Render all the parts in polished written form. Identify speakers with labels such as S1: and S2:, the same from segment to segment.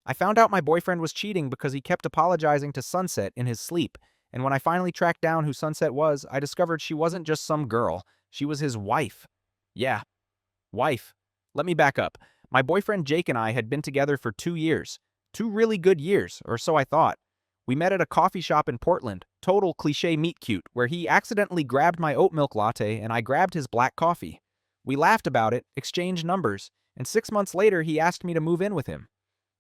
S1: I found out my boyfriend was cheating because he kept apologizing to Sunset in his sleep, and when I finally tracked down who Sunset was, I discovered she wasn't just some girl. She was his wife. Yeah, wife. Let me back up. My boyfriend Jake and I had been together for 2 years. 2 really good years, or so I thought. We met at a coffee shop in Portland, total cliche meet cute, where he accidentally grabbed my oat milk latte and I grabbed his black coffee. We laughed about it, exchanged numbers, and 6 months later he asked me to move in with him.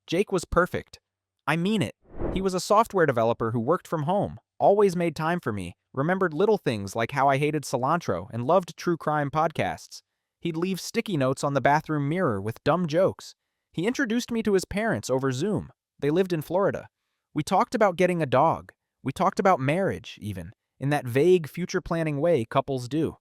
S1: Jake was perfect. I mean it. He was a software developer who worked from home, always made time for me, remembered little things like how I hated cilantro and loved true crime podcasts. He'd leave sticky notes on the bathroom mirror with dumb jokes. He introduced me to his parents over Zoom. They lived in Florida. We talked about getting a dog. We talked about marriage, even, in that vague future planning way couples do.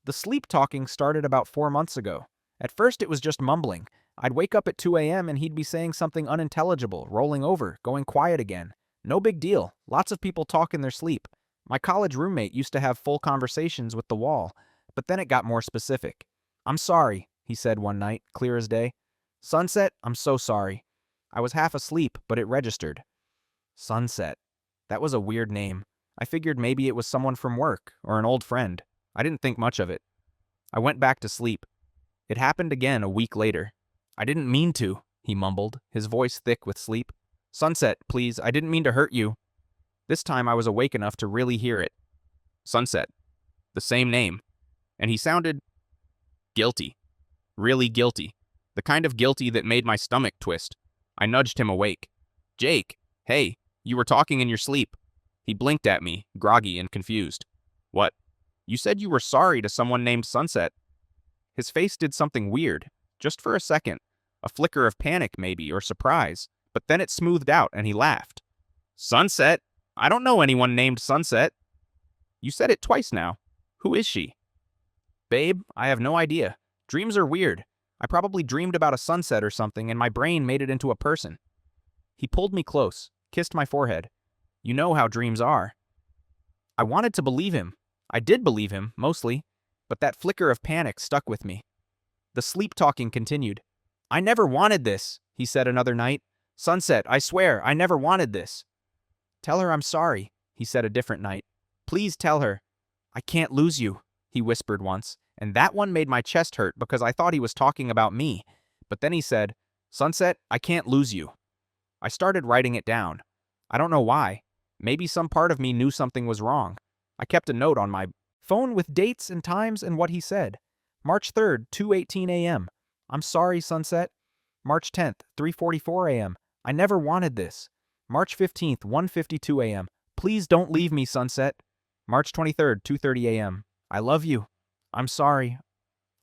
S1: The sleep talking started about 4 months ago. At first it was just mumbling. I'd wake up at 2 a.m. and he'd be saying something unintelligible, rolling over, going quiet again. No big deal. Lots of people talk in their sleep. My college roommate used to have full conversations with the wall, but then it got more specific. "I'm sorry," he said one night, clear as day. "Sunset, I'm so sorry." I was half asleep, but it registered. Sunset. That was a weird name. I figured maybe it was someone from work, or an old friend. I didn't think much of it. I went back to sleep. It happened again a week later. "I didn't mean to," he mumbled, his voice thick with sleep. "Sunset, please, I didn't mean to hurt you." This time I was awake enough to really hear it. Sunset. The same name. And he sounded guilty. Really guilty. The kind of guilty that made my stomach twist. I nudged him awake. "Jake, hey, you were talking in your sleep." He blinked at me, groggy and confused. "What? You said you were sorry to someone named Sunset." His face did something weird, just for a second. A flicker of panic, maybe, or surprise. But then it smoothed out and he laughed. "Sunset? I don't know anyone named Sunset." "You said it twice now. Who is she?" "Babe, I have no idea. Dreams are weird. I probably dreamed about a sunset or something and my brain made it into a person." He pulled me close, kissed my forehead. "You know how dreams are." I wanted to believe him. I did believe him, mostly, but that flicker of panic stuck with me. The sleep talking continued. "I never wanted this," he said another night. "Sunset, I swear, I never wanted this." "Tell her I'm sorry," he said a different night. "Please tell her." "I can't lose you," he whispered once, and that one made my chest hurt because I thought he was talking about me. But then he said, "Sunset, I can't lose you." I started writing it down. I don't know why. Maybe some part of me knew something was wrong. I kept a note on my phone with dates and times and what he said. March 3rd, 2:18 a.m. "I'm sorry, Sunset." March 10th, 3:44 a.m. "I never wanted this." March 15th, 1:52 a.m. "Please don't leave me, Sunset." March 23rd, 2:30 a.m. "I love you." "I'm sorry."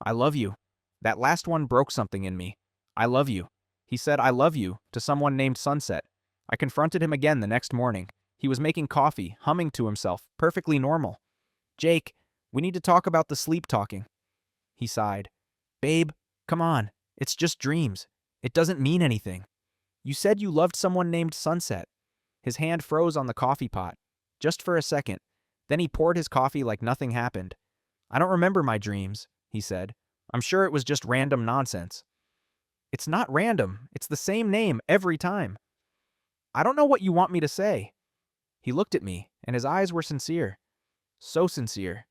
S1: "I love you." That last one broke something in me. "I love you." He said "I love you" to someone named Sunset. I confronted him again the next morning. He was making coffee, humming to himself, perfectly normal. "Jake, we need to talk about the sleep talking." He sighed. "Babe, come on. It's just dreams. It doesn't mean anything. You said you loved someone named Sunset." His hand froze on the coffee pot, just for a second. Then he poured his coffee like nothing happened. "I don't remember my dreams," he said. "I'm sure it was just random nonsense." "It's not random. It's the same name every time." "I don't know what you want me to say." He looked at me, and his eyes were sincere. So sincere.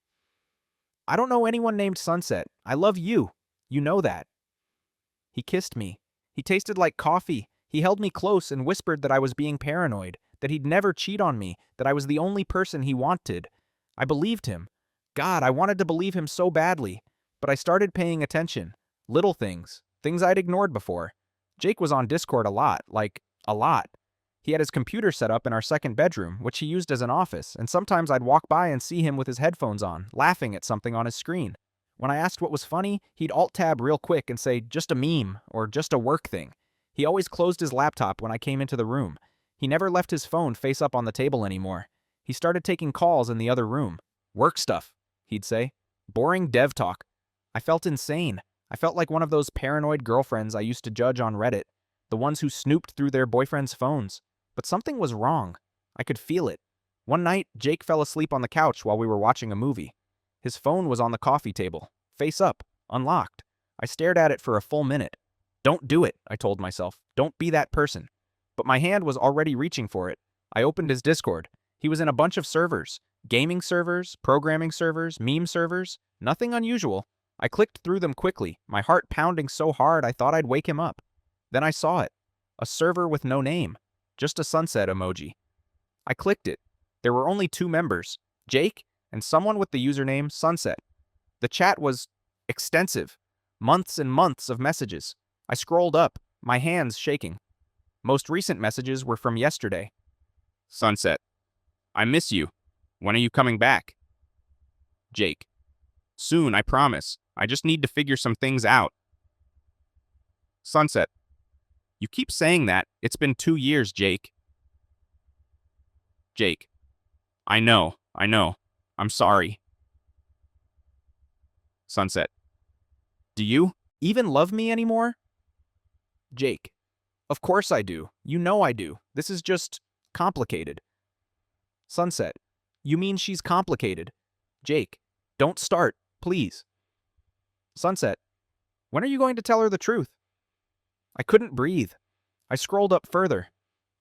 S1: "I don't know anyone named Sunset. I love you. You know that." He kissed me. He tasted like coffee. He held me close and whispered that I was being paranoid, that he'd never cheat on me, that I was the only person he wanted. I believed him. God, I wanted to believe him so badly. But I started paying attention. Little things. Things I'd ignored before. Jake was on Discord a lot, like, a lot. He had his computer set up in our second bedroom, which he used as an office, and sometimes I'd walk by and see him with his headphones on, laughing at something on his screen. When I asked what was funny, he'd alt-tab real quick and say, "Just a meme," or "Just a work thing." He always closed his laptop when I came into the room. He never left his phone face up on the table anymore. He started taking calls in the other room. "Work stuff," he'd say. "Boring dev talk." I felt insane. I felt like one of those paranoid girlfriends I used to judge on Reddit, the ones who snooped through their boyfriends' phones. But something was wrong. I could feel it. One night, Jake fell asleep on the couch while we were watching a movie. His phone was on the coffee table, face up, unlocked. I stared at it for a full minute. "Don't do it," I told myself. "Don't be that person." but my hand was already reaching for it. I opened his Discord. He was in a bunch of servers. Gaming servers, programming servers, meme servers. Nothing unusual. I clicked through them quickly, my heart pounding so hard I thought I'd wake him up. Then I saw it. A server with no name. Just a sunset emoji. I clicked it. There were only 2 members, Jake and someone with the username Sunset. The chat was extensive. Months and months of messages. I scrolled up, my hands shaking. Most recent messages were from yesterday. Sunset. I miss you. When are you coming back? Jake. Soon, I promise. I just need to figure some things out. Sunset. You keep saying that. It's been 2 years, Jake. Jake. I know. I'm sorry. Sunset. Do you even love me anymore? Jake. Of course I do. You know I do. This is just complicated. Sunset. You mean she's complicated? Jake. Don't start, please. Sunset. When are you going to tell her the truth? I couldn't breathe. I scrolled up further.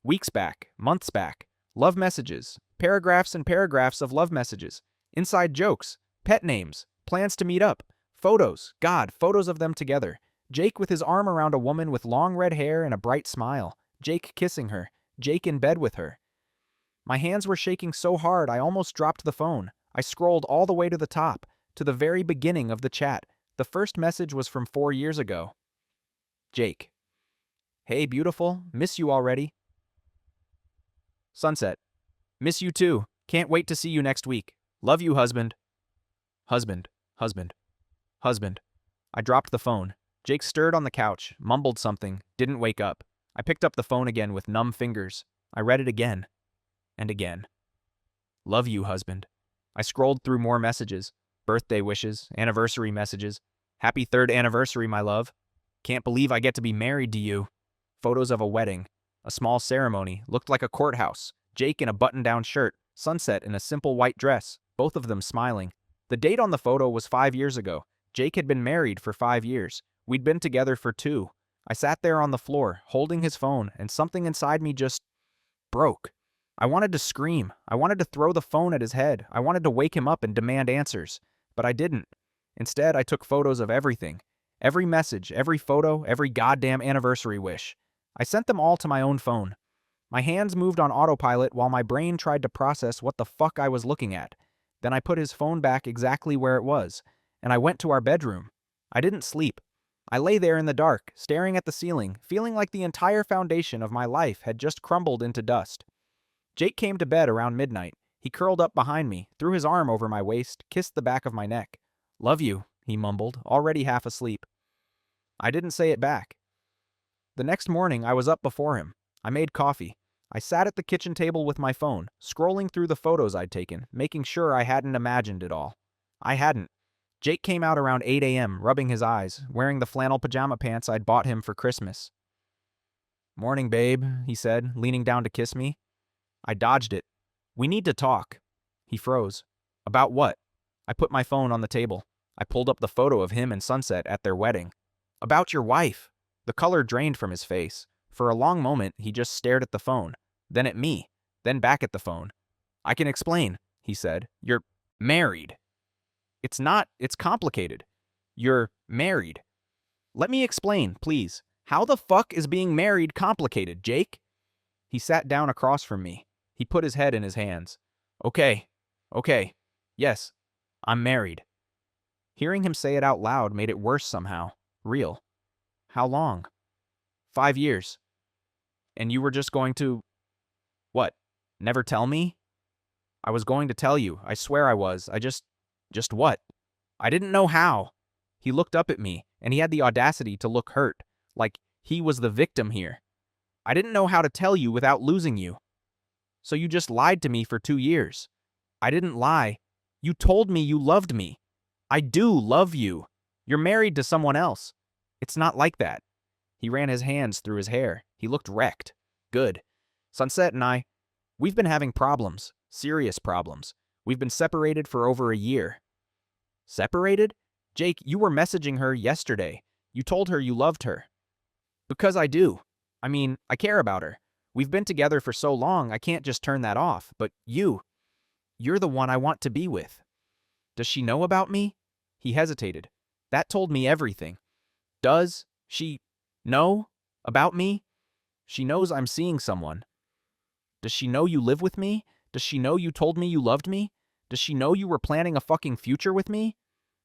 S1: Weeks back, months back. Love messages. Paragraphs and paragraphs of love messages. Inside jokes. Pet names. Plans to meet up. Photos. God, photos of them together. Jake with his arm around a woman with long red hair and a bright smile. Jake kissing her. Jake in bed with her. My hands were shaking so hard I almost dropped the phone. I scrolled all the way to the top, to the very beginning of the chat. The first message was from 4 years ago. Jake. Hey, beautiful. Miss you already. Sunset. Miss you too. Can't wait to see you next week. Love you, husband. Husband. I dropped the phone. Jake stirred on the couch, mumbled something, didn't wake up. I picked up the phone again with numb fingers. I read it again. And again. Love you, husband. I scrolled through more messages. Birthday wishes, anniversary messages. Happy 3rd anniversary, my love. Can't believe I get to be married to you. Photos of a wedding. A small ceremony, looked like a courthouse. Jake in a button-down shirt. Sunset in a simple white dress, both of them smiling. The date on the photo was 5 years ago. Jake had been married for 5 years. We'd been together for 2. I sat there on the floor, holding his phone, and something inside me just broke. I wanted to scream. I wanted to throw the phone at his head. I wanted to wake him up and demand answers. But I didn't. Instead, I took photos of everything. Every message, every photo, every goddamn anniversary wish. I sent them all to my own phone. My hands moved on autopilot while my brain tried to process what the fuck I was looking at. Then I put his phone back exactly where it was, and I went to our bedroom. I didn't sleep. I lay there in the dark, staring at the ceiling, feeling like the entire foundation of my life had just crumbled into dust. Jake came to bed around midnight. He curled up behind me, threw his arm over my waist, kissed the back of my neck. Love you, he mumbled, already half asleep. I didn't say it back. The next morning, I was up before him. I made coffee. I sat at the kitchen table with my phone, scrolling through the photos I'd taken, making sure I hadn't imagined it all. I hadn't. Jake came out around 8 a.m., rubbing his eyes, wearing the flannel pajama pants I'd bought him for Christmas. Morning, babe, he said, leaning down to kiss me. I dodged it. We need to talk. He froze. About what? I put my phone on the table. I pulled up the photo of him and Sunset at their wedding. About your wife. The color drained from his face. For a long moment, he just stared at the phone, then at me, then back at the phone. I can explain, he said. You're married. It's not, it's complicated. You're married. Let me explain, please. How the fuck is being married complicated, Jake? He sat down across from me. He put his head in his hands. Okay. Yes, I'm married. Hearing him say it out loud made it worse somehow. Real. How long? 5 years. And you were just going to... What? Never tell me? I was going to tell you. I swear I was. Just what? I didn't know how. He looked up at me, and he had the audacity to look hurt, like he was the victim here. I didn't know how to tell you without losing you. So you just lied to me for 2 years. I didn't lie. You told me you loved me. I do love you. You're married to someone else. It's not like that. He ran his hands through his hair. He looked wrecked. Good. Sunset and we've been having problems. Serious problems. We've been separated for over a year. Separated? Jake, you were messaging her yesterday. You told her you loved her. Because I do. I mean, I care about her. We've been together for so long, I can't just turn that off. But you're the one I want to be with. Does she know about me? He hesitated. That told me everything. Does she know about me? She knows I'm seeing someone. Does she know you live with me? Does she know you told me you loved me? Does she know you were planning a fucking future with me?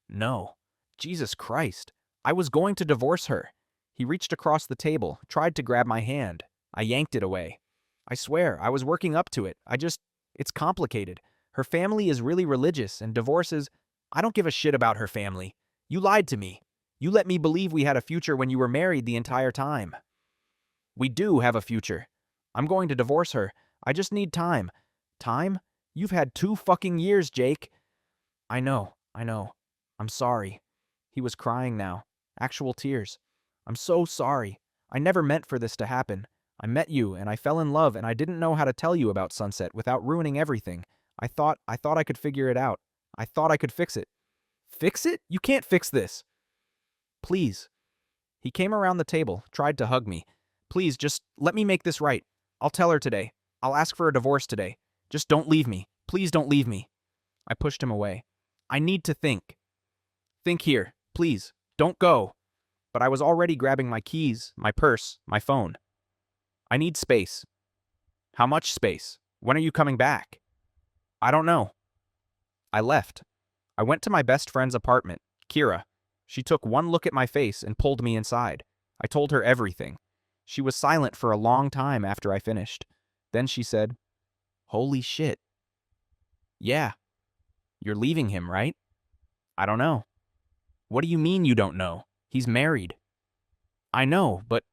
S1: No. Jesus Christ. I was going to divorce her. He reached across the table, tried to grab my hand. I yanked it away. I swear, I was working up to it. It's complicated. Her family is really religious, and divorce is... I don't give a shit about her family. You lied to me. You let me believe we had a future when you were married the entire time. We do have a future. I'm going to divorce her. I just need time. Time? You've had 2 fucking years, Jake. I know. I'm sorry. He was crying now. Actual tears. I'm so sorry. I never meant for this to happen. I met you, and I fell in love, and I didn't know how to tell you about Sunset without ruining everything. I thought I could figure it out. I thought I could fix it. Fix it? You can't fix this. Please. He came around the table, tried to hug me. Please, just let me make this right. I'll tell her today. I'll ask for a divorce today. Just don't leave me. Please don't leave me. I pushed him away. I need to think. Think here. Please. Don't go. But I was already grabbing my keys, my purse, my phone. I need space. How much space? When are you coming back? I don't know. I left. I went to my best friend's apartment, Kira. She took one look at my face and pulled me inside. I told her everything. She was silent for a long time after I finished. Then she said, "Holy shit." Yeah. You're leaving him, right? I don't know. What do you mean you don't know? He's married. I know, but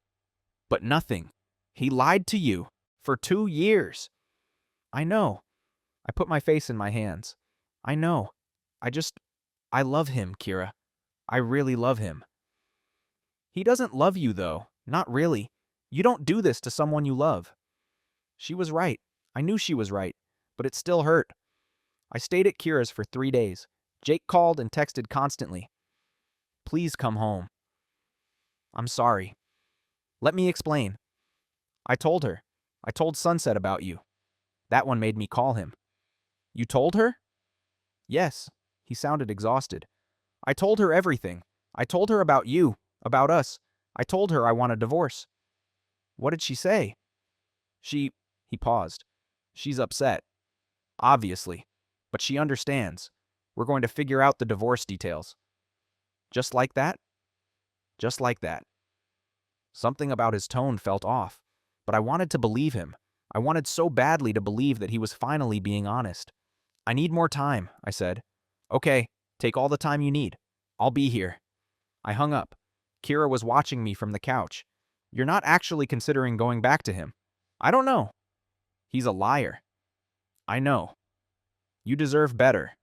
S1: nothing. He lied to you for 2 years. I know. I put my face in my hands. I know. I love him, Kira. I really love him. He doesn't love you, though. Not really. You don't do this to someone you love. She was right. I knew she was right, but it still hurt. I stayed at Kira's for 3 days. Jake called and texted constantly. Please come home. I'm sorry. Let me explain. I told her. I told Sunset about you. That one made me call him. You told her? Yes. He sounded exhausted. I told her everything. I told her about you, about us. I told her I want a divorce. What did she say? He paused. She's upset. Obviously. But she understands. We're going to figure out the divorce details. Just like that? Just like that. Something about his tone felt off, but I wanted to believe him. I wanted so badly to believe that he was finally being honest. I need more time, I said. Okay, take all the time you need. I'll be here. I hung up. Kira was watching me from the couch. You're not actually considering going back to him. I don't know. He's a liar. I know. You deserve better.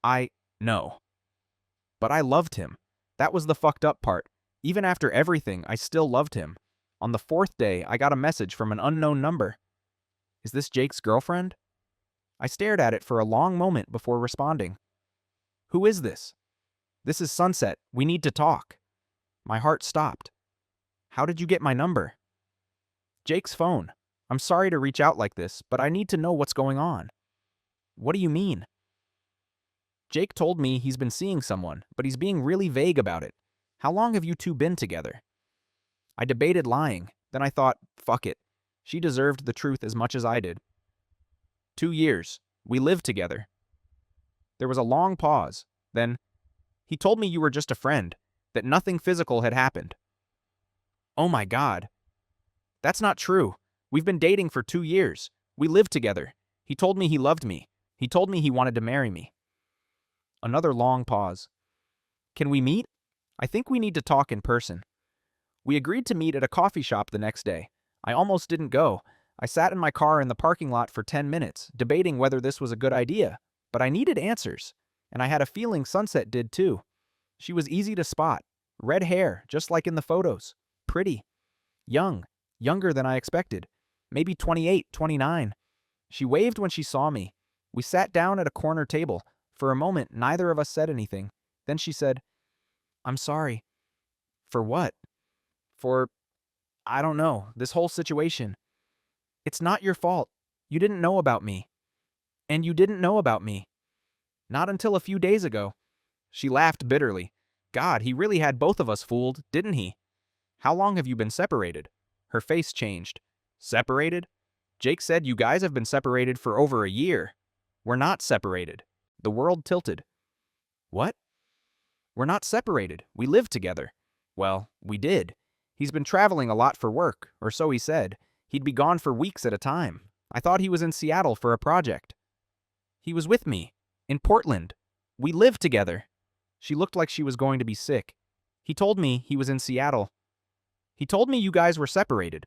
S1: I know. But I loved him. That was the fucked up part. Even after everything, I still loved him. On the 4th day, I got a message from an unknown number. Is this Jake's girlfriend? I stared at it for a long moment before responding. Who is this? This is Sunset. We need to talk. My heart stopped. How did you get my number? Jake's phone. I'm sorry to reach out like this, but I need to know what's going on. What do you mean? Jake told me he's been seeing someone, but he's being really vague about it. How long have you two been together? I debated lying. Then I thought, fuck it. She deserved the truth as much as I did. 2 years. We lived together. There was a long pause. Then, he told me you were just a friend, that nothing physical had happened. Oh my God. That's not true. We've been dating for 2 years. We lived together. He told me he loved me. He told me he wanted to marry me. Another long pause. Can we meet? I think we need to talk in person. We agreed to meet at a coffee shop the next day. I almost didn't go. I sat in my car in the parking lot for 10 minutes, debating whether this was a good idea. But I needed answers. And I had a feeling Sunset did too. She was easy to spot. Red hair, just like in the photos. Pretty. Young. Younger than I expected. Maybe 28, 29. She waved when she saw me. We sat down at a corner table. For a moment, neither of us said anything. Then she said, I'm sorry. For what? For, I don't know, this whole situation. It's not your fault. You didn't know about me. And you didn't know about me. Not until a few days ago. She laughed bitterly. God, he really had both of us fooled, didn't he? How long have you been separated? Her face changed. Separated? Jake said you guys have been separated for over a year. We're not separated. The world tilted. What? We're not separated. We live together. Well, we did. He's been traveling a lot for work, or so he said. He'd be gone for weeks at a time. I thought he was in Seattle for a project. He was with me. In Portland. We live together. She looked like she was going to be sick. He told me he was in Seattle. He told me you guys were separated.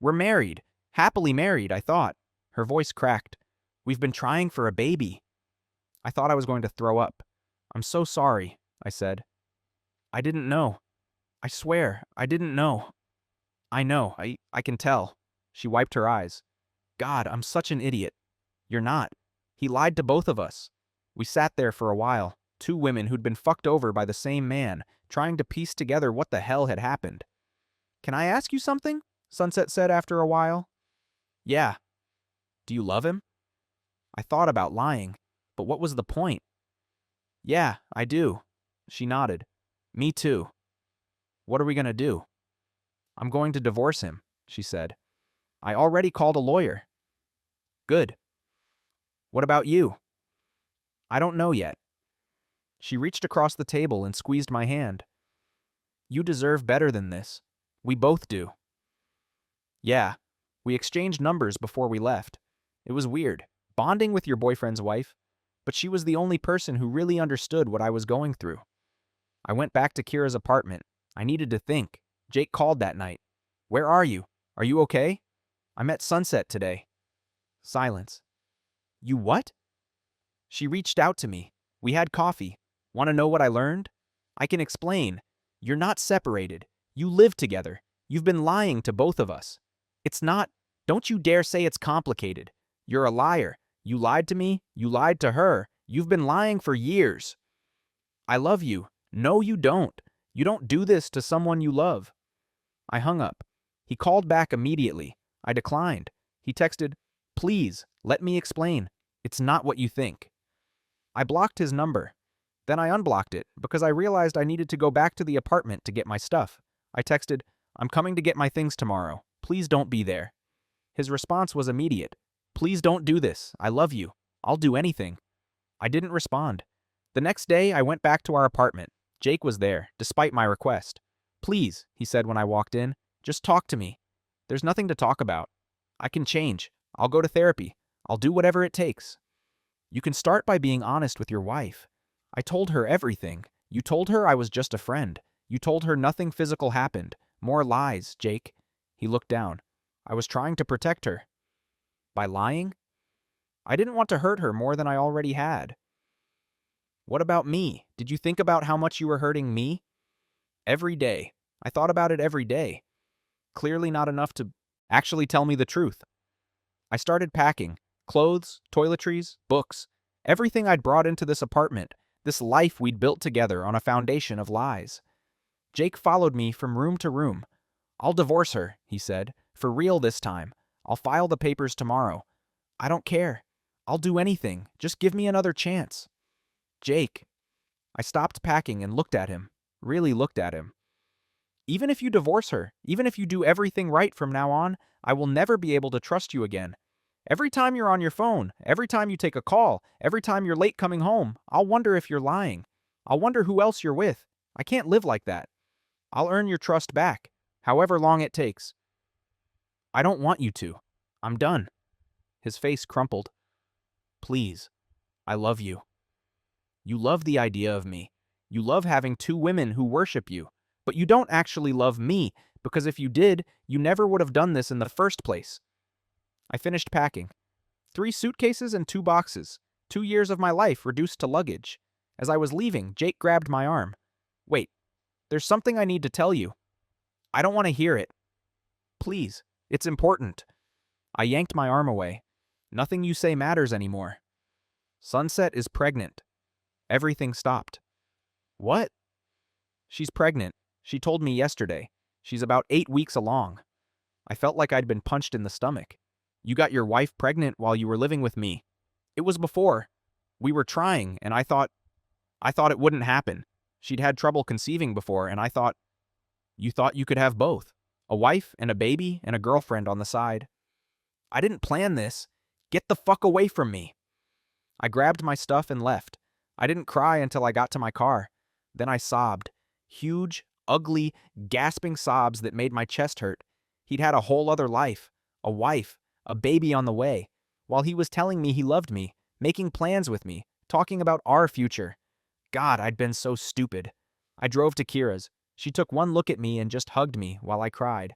S1: We're married. Happily married, I thought. Her voice cracked. We've been trying for a baby. I thought I was going to throw up. I'm so sorry, I said. I didn't know. I swear, I didn't know. I know, I can tell. She wiped her eyes. God, I'm such an idiot. You're not. He lied to both of us. We sat there for a while, two women who'd been fucked over by the same man, trying to piece together what the hell had happened. Can I ask you something? Sunset said after a while. Yeah. Do you love him? I thought about lying, but what was the point? Yeah, I do. She nodded. Me too. What are we going to do? I'm going to divorce him, she said. I already called a lawyer. Good. What about you? I don't know yet. She reached across the table and squeezed my hand. You deserve better than this. We both do. Yeah. We exchanged numbers before we left. It was weird, bonding with your boyfriend's wife, but she was the only person who really understood what I was going through. I went back to Kira's apartment. I needed to think. Jake called that night. Where are you? Are you okay? I met Sunset today. Silence. You what? She reached out to me. We had coffee. Want to know what I learned? I can explain. You're not separated. You live together. You've been lying to both of us. It's not. Don't you dare say it's complicated. You're a liar. You lied to me. You lied to her. You've been lying for years. I love you. No, you don't. You don't do this to someone you love. I hung up. He called back immediately. I declined. He texted, Please, let me explain. It's not what you think. I blocked his number. Then I unblocked it because I realized I needed to go back to the apartment to get my stuff. I texted, I'm coming to get my things tomorrow. Please don't be there. His response was immediate. Please don't do this. I love you. I'll do anything. I didn't respond. The next day, I went back to our apartment. Jake was there, despite my request. Please, he said when I walked in, just talk to me. There's nothing to talk about. I can change. I'll go to therapy. I'll do whatever it takes. You can start by being honest with your wife. I told her everything. You told her I was just a friend. You told her nothing physical happened. More lies, Jake. He looked down. I was trying to protect her. By lying? I didn't want to hurt her more than I already had. What about me? Did you think about how much you were hurting me? Every day. I thought about it every day. Clearly not enough to actually tell me the truth. I started packing. Clothes, toiletries, books, everything I'd brought into this apartment, this life we'd built together on a foundation of lies. Jake followed me from room to room. I'll divorce her, he said, for real this time. I'll file the papers tomorrow. I don't care. I'll do anything. Just give me another chance. Jake. I stopped packing and looked at him, really looked at him. Even if you divorce her, even if you do everything right from now on, I will never be able to trust you again. Every time you're on your phone, every time you take a call, every time you're late coming home, I'll wonder if you're lying. I'll wonder who else you're with. I can't live like that. I'll earn your trust back, however long it takes. I don't want you to. I'm done. His face crumpled. Please. I love you. You love the idea of me. You love having two women who worship you. But you don't actually love me, because if you did, you never would have done this in the first place. I finished packing. 3 suitcases and 2 boxes. 2 years of my life reduced to luggage. As I was leaving, Jake grabbed my arm. Wait, there's something I need to tell you. I don't want to hear it. Please, it's important. I yanked my arm away. Nothing you say matters anymore. Sunset is pregnant. Everything stopped. What? She's pregnant. She told me yesterday. She's about 8 weeks along. I felt like I'd been punched in the stomach. You got your wife pregnant while you were living with me. It was before. We were trying, and I thought it wouldn't happen. She'd had trouble conceiving before, and I thought, you thought you could have both. A wife and a baby and a girlfriend on the side. I didn't plan this. Get the fuck away from me. I grabbed my stuff and left. I didn't cry until I got to my car. Then I sobbed. Huge, ugly, gasping sobs that made my chest hurt. He'd had a whole other life. A wife. A baby on the way. While he was telling me he loved me. Making plans with me. Talking about our future. God, I'd been so stupid. I drove to Kira's. She took one look at me and just hugged me while I cried.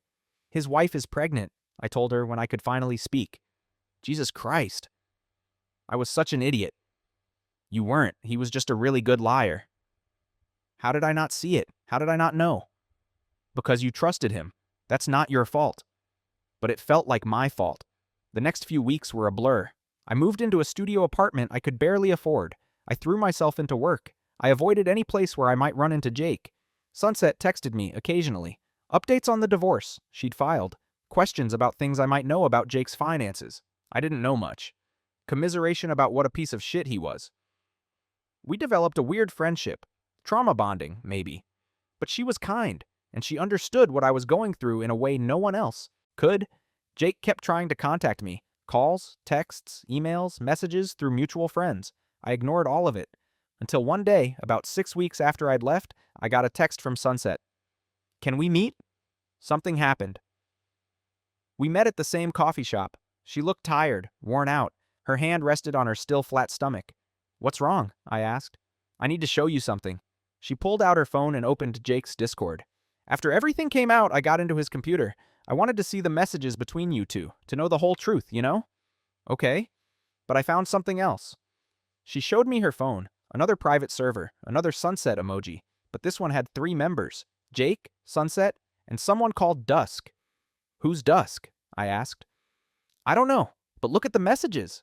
S1: His wife is pregnant, I told her when I could finally speak. Jesus Christ. I was such an idiot. You weren't. He was just a really good liar. How did I not see it? How did I not know? Because you trusted him. That's not your fault. But it felt like my fault. The next few weeks were a blur. I moved into a studio apartment I could barely afford. I threw myself into work. I avoided any place where I might run into Jake. Sunset texted me occasionally. Updates on the divorce she'd filed. Questions about things I might know about Jake's finances. I didn't know much. Commiseration about what a piece of shit he was. We developed a weird friendship. Trauma bonding, maybe. But she was kind, and she understood what I was going through in a way no one else could. Jake kept trying to contact me. Calls, texts, emails, messages through mutual friends. I ignored all of it. Until one day, about 6 weeks after I'd left, I got a text from Sunset. Can we meet? Something happened. We met at the same coffee shop. She looked tired, worn out. Her hand rested on her still flat stomach. What's wrong? I asked. I need to show you something. She pulled out her phone and opened Jake's Discord. After everything came out, I got into his computer. I wanted to see the messages between you two, to know the whole truth, you know? Okay. But I found something else. She showed me her phone. Another private server, another sunset emoji, but this one had 3 members, Jake, Sunset, and someone called Dusk. Who's Dusk? I asked. I don't know, but look at the messages.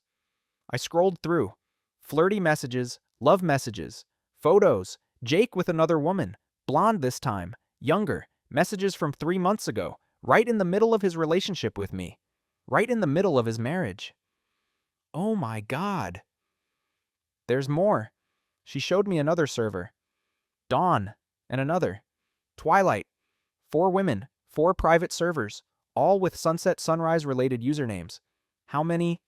S1: I scrolled through. Flirty messages, love messages, photos, Jake with another woman, blonde this time, younger, messages from 3 months ago, right in the middle of his relationship with me, right in the middle of his marriage. Oh my God. There's more. She showed me another server. Dawn, and another. Twilight. 4 women, 4 private servers, all with Sunset Sunrise related usernames. How many?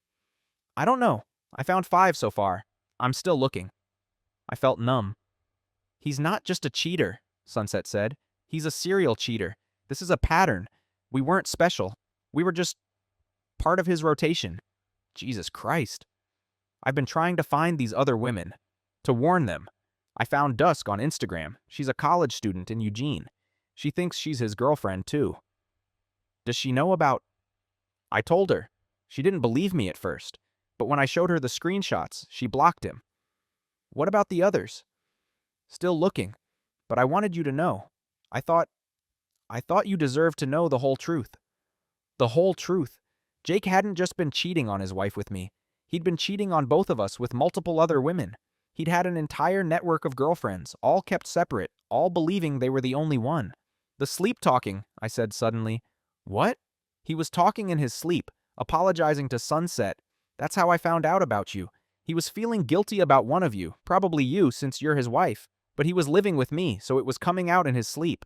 S1: I don't know. I found 5 so far. I'm still looking. I felt numb. He's not just a cheater, Sunset said. He's a serial cheater. This is a pattern. We weren't special. We were just part of his rotation. Jesus Christ. I've been trying to find these other women. To warn them. I found Dusk on Instagram. She's a college student in Eugene. She thinks she's his girlfriend, too. Does she know about... I told her. She didn't believe me at first. But when I showed her the screenshots, she blocked him. What about the others? Still looking. But I wanted you to know. I thought you deserved to know the whole truth. The whole truth. Jake hadn't just been cheating on his wife with me. He'd been cheating on both of us with multiple other women. He'd had an entire network of girlfriends, all kept separate, all believing they were the only one. The sleep talking, I said suddenly. What? He was talking in his sleep, apologizing to Sunset. That's how I found out about you. He was feeling guilty about one of you, probably you since you're his wife, but he was living with me, so it was coming out in his sleep.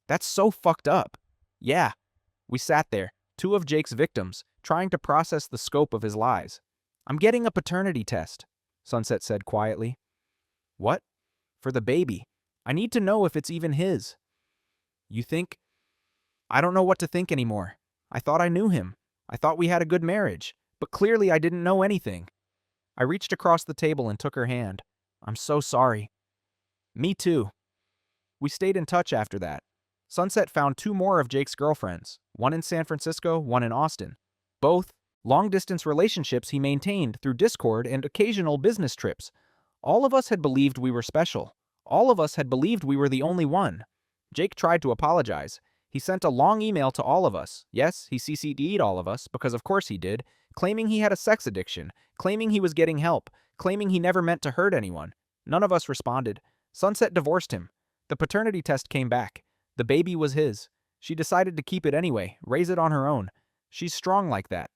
S1: That's so fucked up. Yeah. We sat there, 2 of Jake's victims, trying to process the scope of his lies. I'm getting a paternity test, Sunset said quietly. What? For the baby. I need to know if it's even his. You think? I don't know what to think anymore. I thought I knew him. I thought we had a good marriage, but clearly I didn't know anything. I reached across the table and took her hand. I'm so sorry. Me too. We stayed in touch after that. Sunset found 2 more of Jake's girlfriends, one in San Francisco, one in Austin. Both long-distance relationships he maintained through Discord and occasional business trips. All of us had believed we were special. All of us had believed we were the only one. Jake tried to apologize. He sent a long email to all of us. Yes, he CC'd all of us, because of course he did, claiming he had a sex addiction, claiming he was getting help, claiming he never meant to hurt anyone. None of us responded. Sunset divorced him. The paternity test came back. The baby was his. She decided to keep it anyway, raise it on her own. She's strong like that.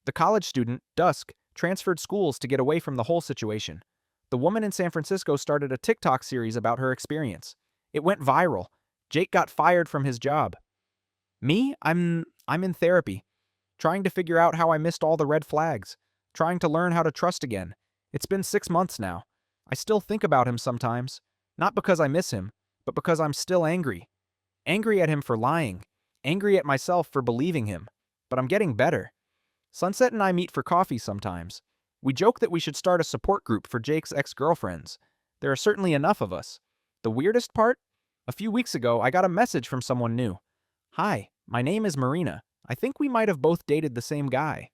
S1: The college student, Dusk, transferred schools to get away from the whole situation. The woman in San Francisco started a TikTok series about her experience. It went viral. Jake got fired from his job. Me? I'm in therapy, trying to figure out how I missed all the red flags, trying to learn how to trust again. It's been 6 months now. I still think about him sometimes, not because I miss him, but because I'm still angry. Angry at him for lying, angry at myself for believing him. But I'm getting better. Sunset and I meet for coffee sometimes. We joke that we should start a support group for Jake's ex-girlfriends. There are certainly enough of us. The weirdest part? A few weeks ago, I got a message from someone new. Hi, my name is Marina. I think we might have both dated the same guy.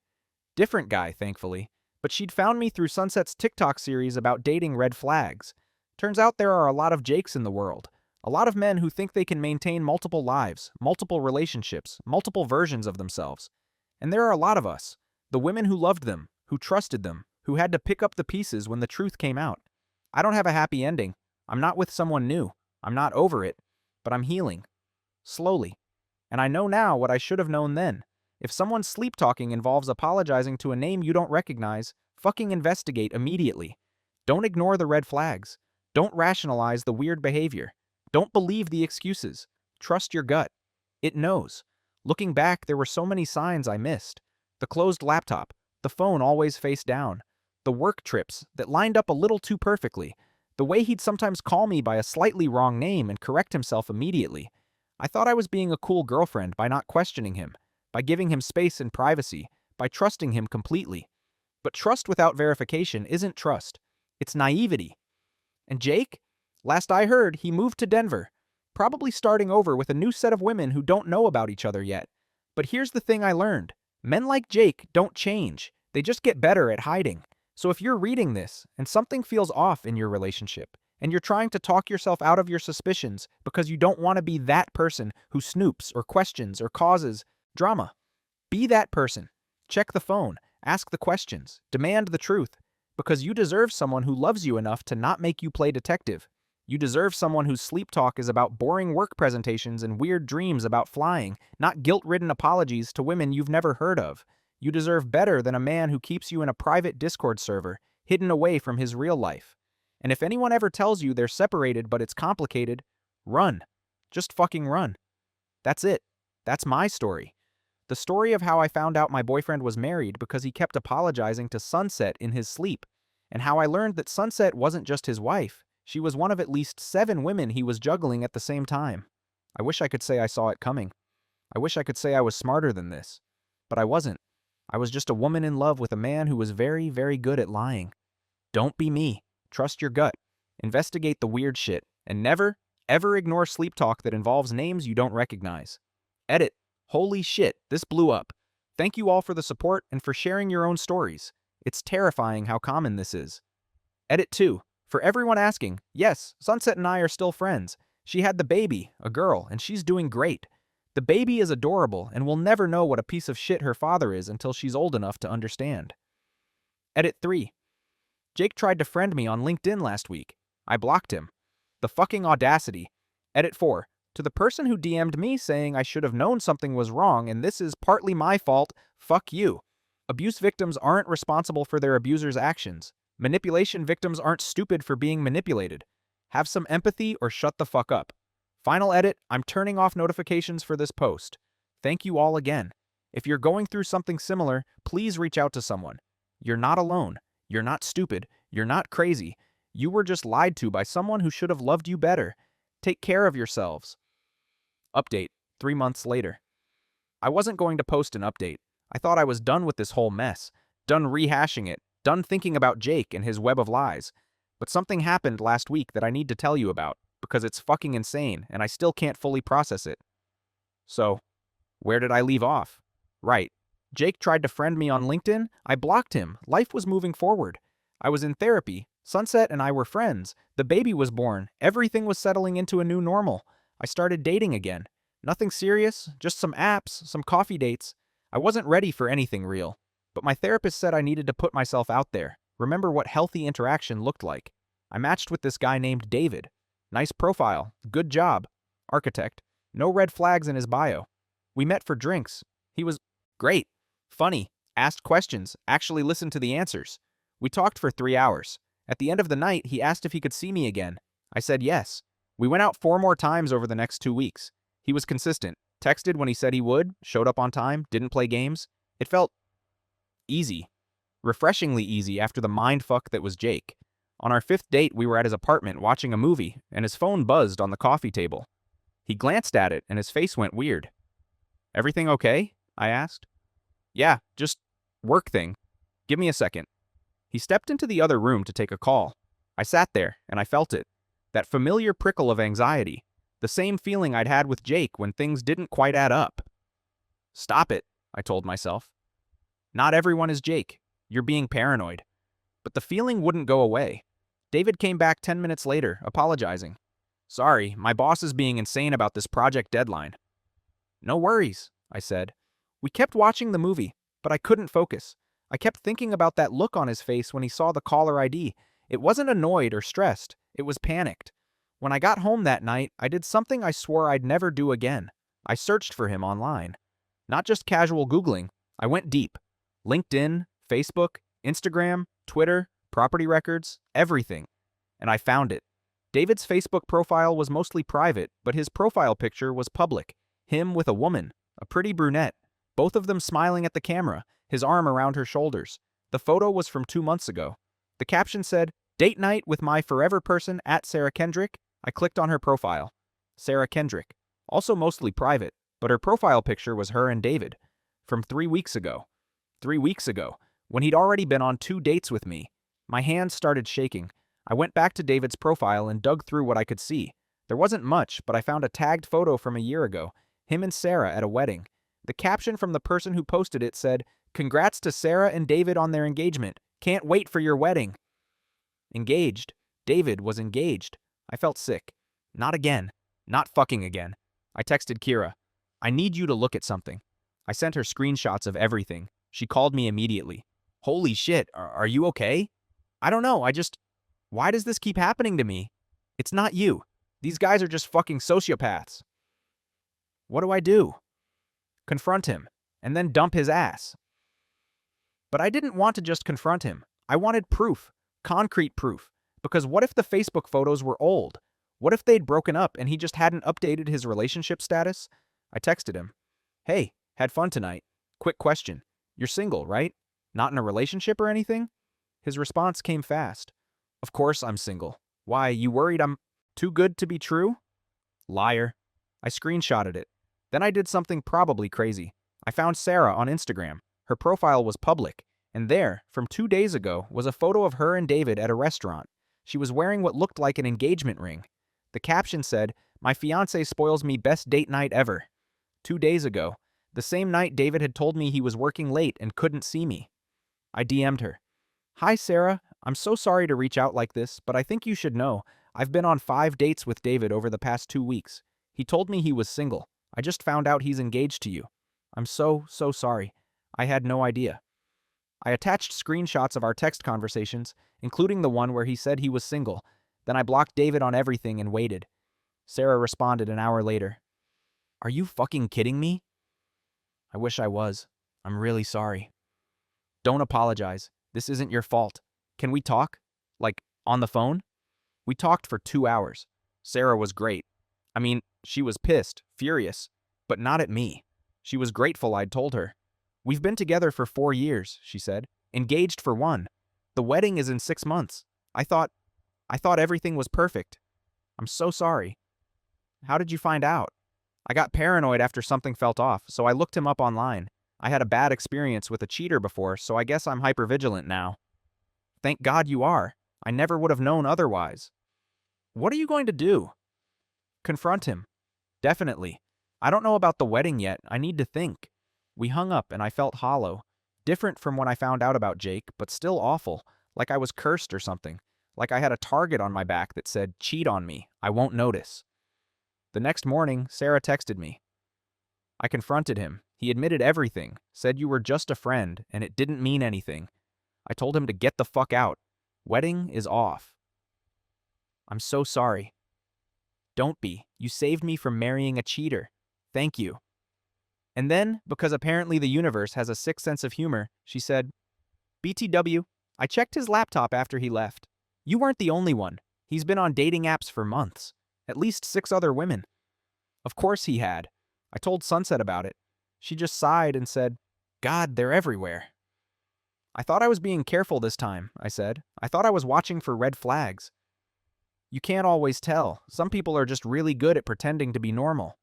S1: Different guy, thankfully. But she'd found me through Sunset's TikTok series about dating red flags. Turns out there are a lot of Jakes in the world. A lot of men who think they can maintain multiple lives, multiple relationships, multiple versions of themselves. And there are a lot of us. The women who loved them, who trusted them, who had to pick up the pieces when the truth came out. I don't have a happy ending. I'm not with someone new. I'm not over it. But I'm healing. Slowly. And I know now what I should have known then. If someone's sleep-talking involves apologizing to a name you don't recognize, fucking investigate immediately. Don't ignore the red flags. Don't rationalize the weird behavior. Don't believe the excuses. Trust your gut. It knows. Looking back, there were so many signs I missed. The closed laptop, the phone always face down, the work trips that lined up a little too perfectly, the way he'd sometimes call me by a slightly wrong name and correct himself immediately. I thought I was being a cool girlfriend by not questioning him, by giving him space and privacy, by trusting him completely. But trust without verification isn't trust. It's naivety. And Jake? Last I heard, he moved to Denver, probably starting over with a new set of women who don't know about each other yet. But here's the thing I learned. Men like Jake don't change. They just get better at hiding. So if you're reading this and something feels off in your relationship, and you're trying to talk yourself out of your suspicions because you don't want to be that person who snoops or questions or causes drama, be that person. Check the phone, ask the questions, demand the truth, because you deserve someone who loves you enough to not make you play detective. You deserve someone whose sleep talk is about boring work presentations and weird dreams about flying, not guilt-ridden apologies to women you've never heard of. You deserve better than a man who keeps you in a private Discord server, hidden away from his real life. And if anyone ever tells you they're separated but it's complicated, run. Just fucking run. That's it. That's my story. The story of how I found out my boyfriend was married because he kept apologizing to Sunset in his sleep, and how I learned that Sunset wasn't just his wife. She was one of at least 7 women he was juggling at the same time. I wish I could say I saw it coming. I wish I could say I was smarter than this. But I wasn't. I was just a woman in love with a man who was very, very good at lying. Don't be me. Trust your gut. Investigate the weird shit. And never, ever ignore sleep talk that involves names you don't recognize. Edit. Holy shit, this blew up. Thank you all for the support and for sharing your own stories. It's terrifying how common this is. Edit 2. For everyone asking, yes, Sunset and I are still friends. She had the baby, a girl, and she's doing great. The baby is adorable and will never know what a piece of shit her father is until she's old enough to understand. Edit 3. Jake tried to friend me on LinkedIn last week. I blocked him. The fucking audacity. Edit 4. To the person who DM'd me saying I should have known something was wrong and this is partly my fault, fuck you. Abuse victims aren't responsible for their abuser's actions. Manipulation victims aren't stupid for being manipulated. Have some empathy or shut the fuck up. Final edit, I'm turning off notifications for this post. Thank you all again. If you're going through something similar, please reach out to someone. You're not alone. You're not stupid. You're not crazy. You were just lied to by someone who should have loved you better. Take care of yourselves. Update, 3 months later. I wasn't going to post an update. I thought I was done with this whole mess. Done rehashing it. Done thinking about Jake and his web of lies. But something happened last week that I need to tell you about, because it's fucking insane and I still can't fully process it. So, where did I leave off? Right. Jake tried to friend me on LinkedIn. I blocked him. Life was moving forward. I was in therapy. Sunset and I were friends. The baby was born. Everything was settling into a new normal. I started dating again. Nothing serious, just some apps, some coffee dates. I wasn't ready for anything real. But my therapist said I needed to put myself out there. Remember what healthy interaction looked like. I matched with this guy named David. Nice profile. Good job. Architect. No red flags in his bio. We met for drinks. He was great. Funny. Asked questions, actually listened to the answers. We talked for 3 hours. At the end of the night, he asked if he could see me again. I said yes. We went out 4 more times over the next 2 weeks. He was consistent. Texted when he said he would, showed up on time, didn't play games. It felt easy. Refreshingly easy after the mindfuck that was Jake. On our 5th date, we were at his apartment watching a movie, and his phone buzzed on the coffee table. He glanced at it, and his face went weird. "Everything okay?" I asked. "Yeah, just work thing. Give me a second." He stepped into the other room to take a call. I sat there, and I felt it. That familiar prickle of anxiety. The same feeling I'd had with Jake when things didn't quite add up. "Stop it," I told myself. "Not everyone is Jake. You're being paranoid." But the feeling wouldn't go away. David came back 10 minutes later, apologizing. "Sorry, my boss is being insane about this project deadline." "No worries," I said. We kept watching the movie, but I couldn't focus. I kept thinking about that look on his face when he saw the caller ID. It wasn't annoyed or stressed, it was panicked. When I got home that night, I did something I swore I'd never do again. I searched for him online. Not just casual Googling, I went deep. LinkedIn, Facebook, Instagram, Twitter, property records, everything. And I found it. David's Facebook profile was mostly private, but his profile picture was public. Him with a woman, a pretty brunette, both of them smiling at the camera, his arm around her shoulders. The photo was from 2 months ago. The caption said, "Date night with my forever person at Sarah Kendrick." I clicked on her profile. Sarah Kendrick. Also mostly private, but her profile picture was her and David. From 3 weeks ago. 3 weeks ago, when he'd already been on 2 dates with me. My hands started shaking. I went back to David's profile and dug through what I could see. There wasn't much, but I found a tagged photo from a year ago. Him and Sarah at a wedding. The caption from the person who posted it said, "Congrats to Sarah and David on their engagement. Can't wait for your wedding." Engaged. David was engaged. I felt sick. Not again. Not fucking again. I texted Kira. "I need you to look at something." I sent her screenshots of everything. She called me immediately. "Holy shit, are you okay?" "I don't know, why does this keep happening to me?" "It's not you. These guys are just fucking sociopaths." "What do I do?" "Confront him, and then dump his ass." But I didn't want to just confront him. I wanted proof. Concrete proof. Because what if the Facebook photos were old? What if they'd broken up and he just hadn't updated his relationship status? I texted him. "Hey, had fun tonight. Quick question. You're single, right? Not in a relationship or anything?" His response came fast. "Of course I'm single. Why, you worried I'm too good to be true?" Liar. I screenshotted it. Then I did something probably crazy. I found Sarah on Instagram. Her profile was public, and there, from 2 days ago, was a photo of her and David at a restaurant. She was wearing what looked like an engagement ring. The caption said, "My fiancé spoils me, best date night ever." 2 days ago, the same night David had told me he was working late and couldn't see me. I DM'd her. "Hi Sarah, I'm so sorry to reach out like this, but I think you should know. I've been on 5 dates with David over the past 2 weeks. He told me he was single. I just found out he's engaged to you. I'm so sorry. I had no idea." I attached screenshots of our text conversations, including the one where he said he was single. Then I blocked David on everything and waited. Sarah responded an hour later. "Are you fucking kidding me?" "I wish I was. I'm really sorry." "Don't apologize. This isn't your fault. Can we talk? Like, on the phone?" We talked for 2 hours. Sarah was great. I mean, she was pissed, furious, but not at me. She was grateful I'd told her. "We've been together for 4 years, she said. "Engaged for 1. The wedding is in 6 months. I thought everything was perfect. I'm so sorry." "How did you find out?" "I got paranoid after something felt off, so I looked him up online. I had a bad experience with a cheater before, so I guess I'm hypervigilant now." "Thank God you are. I never would have known otherwise." "What are you going to do?" "Confront him. Definitely. I don't know about the wedding yet. I need to think." We hung up and I felt hollow. Different from when I found out about Jake, but still awful. Like I was cursed or something. Like I had a target on my back that said, "Cheat on me. I won't notice." The next morning, Sarah texted me. I confronted him. He admitted everything, said you were just a friend, and it didn't mean anything. I told him to get the fuck out. Wedding is off. "I'm so sorry." "Don't be. You saved me from marrying a cheater. Thank you." And then, because apparently the universe has a sick sense of humor, she said, BTW, I checked his laptop after he left. You weren't the only one. He's been on dating apps for months. At least 6 other women. Of course he had. I told Sunset about it. She just sighed and said, God, they're everywhere. I thought I was being careful this time, I said. I thought I was watching for red flags. You can't always tell. Some people are just really good at pretending to be normal.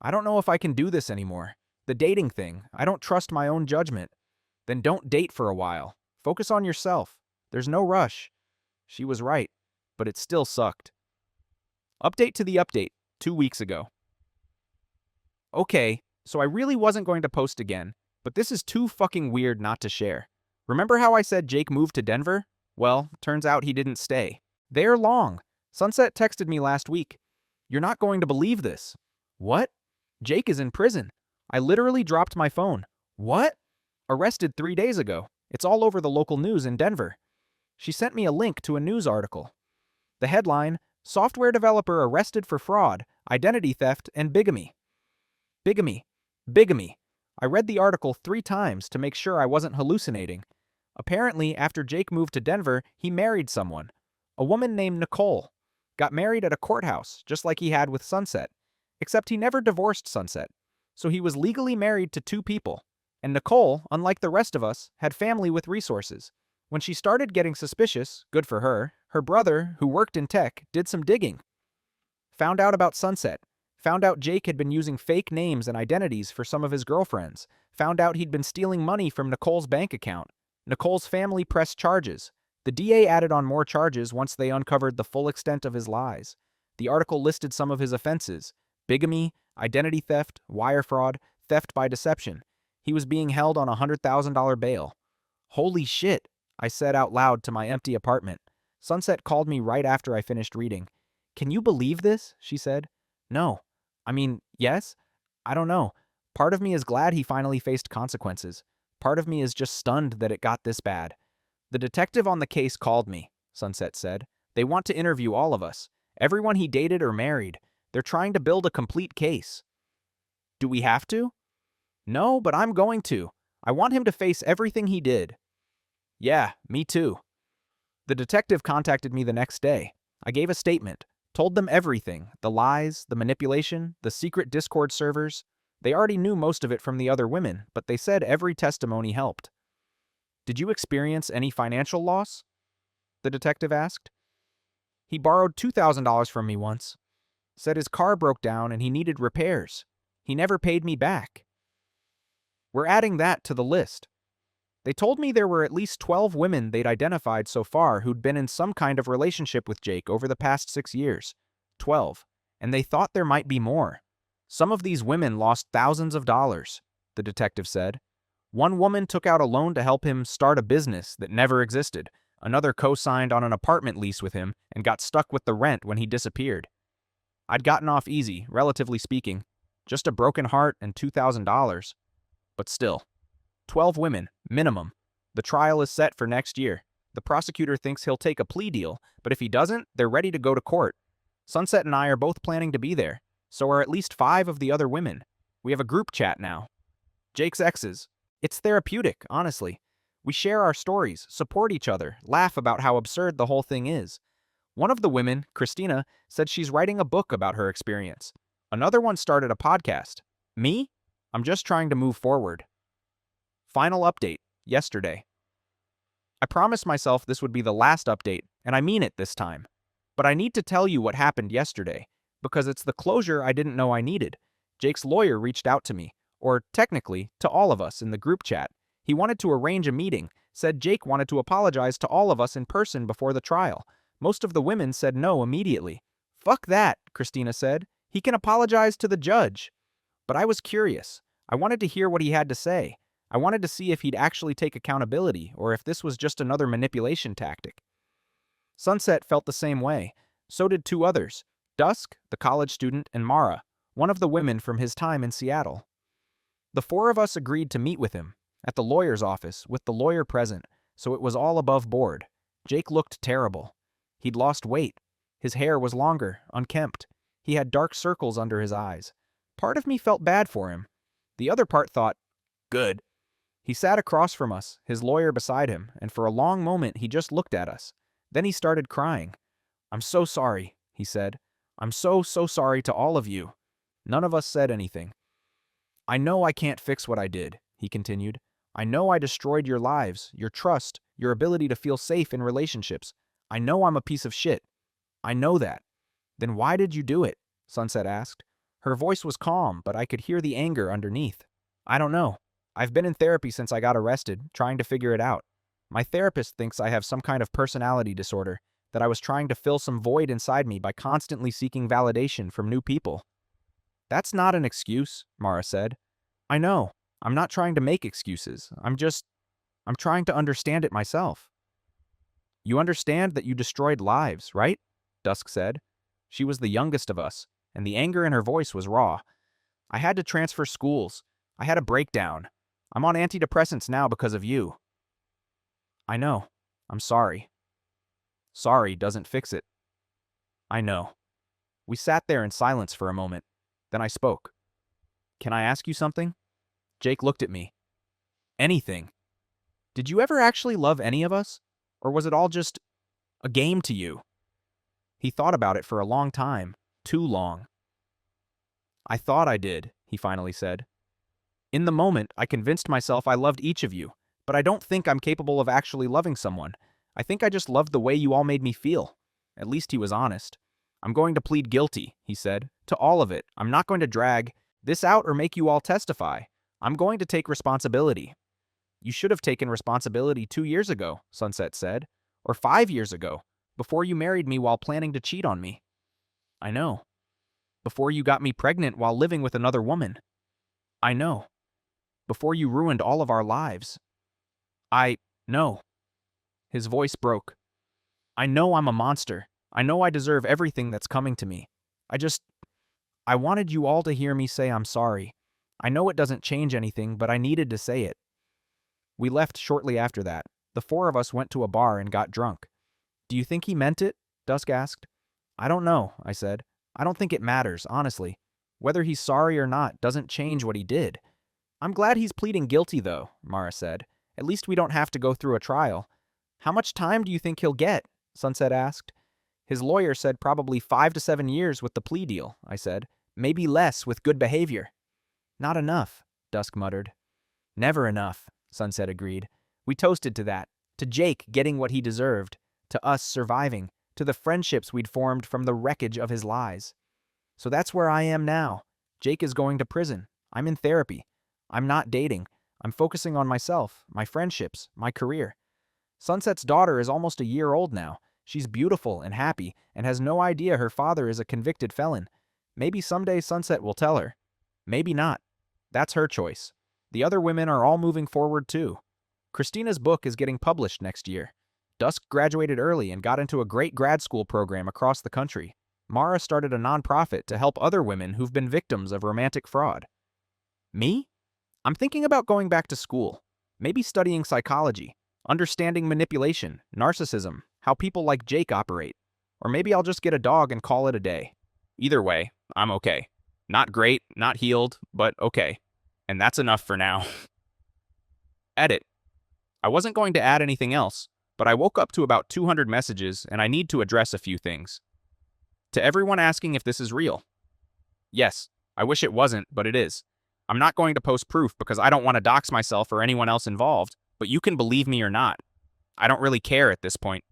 S1: I don't know if I can do this anymore. The dating thing, I don't trust my own judgment. Then don't date for a while. Focus on yourself. There's no rush. She was right, but it still sucked. Update to the update, 2 weeks ago. Okay, so I really wasn't going to post again, but this is too fucking weird not to share. Remember how I said Jake moved to Denver? Well, turns out he didn't stay. They're long. Sunset texted me last week. You're not going to believe this. What? Jake is in prison. I literally dropped my phone. What? Arrested 3 days ago. It's all over the local news in Denver. She sent me a link to a news article. The headline, Software Developer Arrested for Fraud, Identity Theft, and Bigamy. Bigamy. Bigamy. I read the article 3 times to make sure I wasn't hallucinating. Apparently, after Jake moved to Denver, he married someone. A woman named Nicole. Got married at a courthouse, just like he had with Sunset. Except he never divorced Sunset. So he was legally married to 2 people. And Nicole, unlike the rest of us, had family with resources. When she started getting suspicious, good for her brother, who worked in tech, did some digging. Found out about Sunset. Found out Jake had been using fake names and identities for some of his girlfriends. Found out he'd been stealing money from Nicole's bank account. Nicole's family pressed charges. The DA added on more charges once they uncovered the full extent of his lies. The article listed some of his offenses: bigamy, identity theft, wire fraud, theft by deception. He was being held on a $100,000 bail. Holy shit, I said out loud to my empty apartment. Sunset called me right after I finished reading. Can you believe this? She said. No. I mean, yes? I don't know. Part of me is glad he finally faced consequences. Part of me is just stunned that it got this bad. The detective on the case called me, Sunset said. They want to interview all of us. Everyone he dated or married. They're trying to build a complete case. Do we have to? No, but I'm going to. I want him to face everything he did. Yeah, me too. The detective contacted me the next day. I gave a statement, told them everything, the lies, the manipulation, the secret Discord servers. They already knew most of it from the other women, but they said every testimony helped. Did you experience any financial loss? The detective asked. He borrowed $2,000 from me once. Said his car broke down and he needed repairs. He never paid me back. We're adding that to the list. They told me there were at least 12 women they'd identified so far who'd been in some kind of relationship with Jake over the past 6 years. 12. And they thought there might be more. Some of these women lost thousands of dollars, the detective said. One woman took out a loan to help him start a business that never existed. Another co-signed on an apartment lease with him and got stuck with the rent when he disappeared. I'd gotten off easy, relatively speaking. Just a broken heart and $2,000. But still. 12 women, minimum. The trial is set for next year. The prosecutor thinks he'll take a plea deal, but if he doesn't, they're ready to go to court. Sunset and I are both planning to be there. So are at least 5 of the other women. We have a group chat now. Jake's exes. It's therapeutic, honestly. We share our stories, support each other, laugh about how absurd the whole thing is. One of the women, Christina, said she's writing a book about her experience. Another one started a podcast. Me? I'm just trying to move forward. Final update, yesterday. I promised myself this would be the last update, and I mean it this time. But I need to tell you what happened yesterday, because it's the closure I didn't know I needed. Jake's lawyer reached out to me, or technically, to all of us in the group chat. He wanted to arrange a meeting, said Jake wanted to apologize to all of us in person before the trial. Most of the women said no immediately. Fuck that, Christina said. He can apologize to the judge. But I was curious. I wanted to hear what he had to say. I wanted to see if he'd actually take accountability or if this was just another manipulation tactic. Sunset felt the same way. So did 2 others, Dusk, the college student, and Mara, one of the women from his time in Seattle. The 4 of us agreed to meet with him, at the lawyer's office, with the lawyer present, so it was all above board. Jake looked terrible. He'd lost weight. His hair was longer, unkempt. He had dark circles under his eyes. Part of me felt bad for him. The other part thought, good. He sat across from us, his lawyer beside him, and for a long moment he just looked at us. Then he started crying. I'm so sorry, he said. I'm so sorry to all of you. None of us said anything. I know I can't fix what I did, he continued. I know I destroyed your lives, your trust, your ability to feel safe in relationships. I know I'm a piece of shit. I know that. Then why did you do it? Sunset asked. Her voice was calm, but I could hear the anger underneath. I don't know. I've been in therapy since I got arrested, trying to figure it out. My therapist thinks I have some kind of personality disorder, that I was trying to fill some void inside me by constantly seeking validation from new people. That's not an excuse, Mara said. I know. I'm not trying to make excuses. I'm trying to understand it myself. You understand that you destroyed lives, right? Dusk said. She was the youngest of us, and the anger in her voice was raw. I had to transfer schools. I had a breakdown. I'm on antidepressants now because of you. I know. I'm sorry. Sorry doesn't fix it. I know. We sat there in silence for a moment. Then I spoke. Can I ask you something? Jake looked at me. Anything. Did you ever actually love any of us? Or was it all just a game to you? He thought about it for a long time. Too long. I thought I did, he finally said. In the moment, I convinced myself I loved each of you, but I don't think I'm capable of actually loving someone. I think I just loved the way you all made me feel. At least he was honest. I'm going to plead guilty, he said, to all of it. I'm not going to drag this out or make you all testify. I'm going to take responsibility. You should have taken responsibility 2 years ago, Sunset said, or 5 years ago, before you married me while planning to cheat on me. I know. Before you got me pregnant while living with another woman. I know. Before you ruined all of our lives. I know. His voice broke. I know I'm a monster. I know I deserve everything that's coming to me. I wanted you all to hear me say I'm sorry. I know it doesn't change anything, but I needed to say it. We left shortly after that. The 4 of us went to a bar and got drunk. Do you think he meant it? Dusk asked. I don't know, I said. I don't think it matters, honestly. Whether he's sorry or not doesn't change what he did. I'm glad he's pleading guilty, though, Mara said. At least we don't have to go through a trial. How much time do you think he'll get? Sunset asked. His lawyer said probably 5 to 7 years with the plea deal, I said. Maybe less with good behavior. Not enough, Dusk muttered. Never enough, Sunset agreed. We toasted to that, to Jake getting what he deserved, to us surviving, to the friendships we'd formed from the wreckage of his lies. So that's where I am now. Jake is going to prison. I'm in therapy. I'm not dating. I'm focusing on myself, my friendships, my career. Sunset's daughter is almost a year old now. She's beautiful and happy and has no idea her father is a convicted felon. Maybe someday Sunset will tell her. Maybe not. That's her choice. The other women are all moving forward too. Christina's book is getting published next year. Dusk graduated early and got into a great grad school program across the country. Mara started a nonprofit to help other women who've been victims of romantic fraud. Me? I'm thinking about going back to school. Maybe studying psychology, understanding manipulation, narcissism, how people like Jake operate. Or maybe I'll just get a dog and call it a day. Either way, I'm okay. Not great, not healed, but okay. And that's enough for now. Edit. I wasn't going to add anything else, but I woke up to about 200 messages and I need to address a few things. To everyone asking if this is real. Yes, I wish it wasn't, but it is. I'm not going to post proof because I don't want to dox myself or anyone else involved, but you can believe me or not. I don't really care at this point.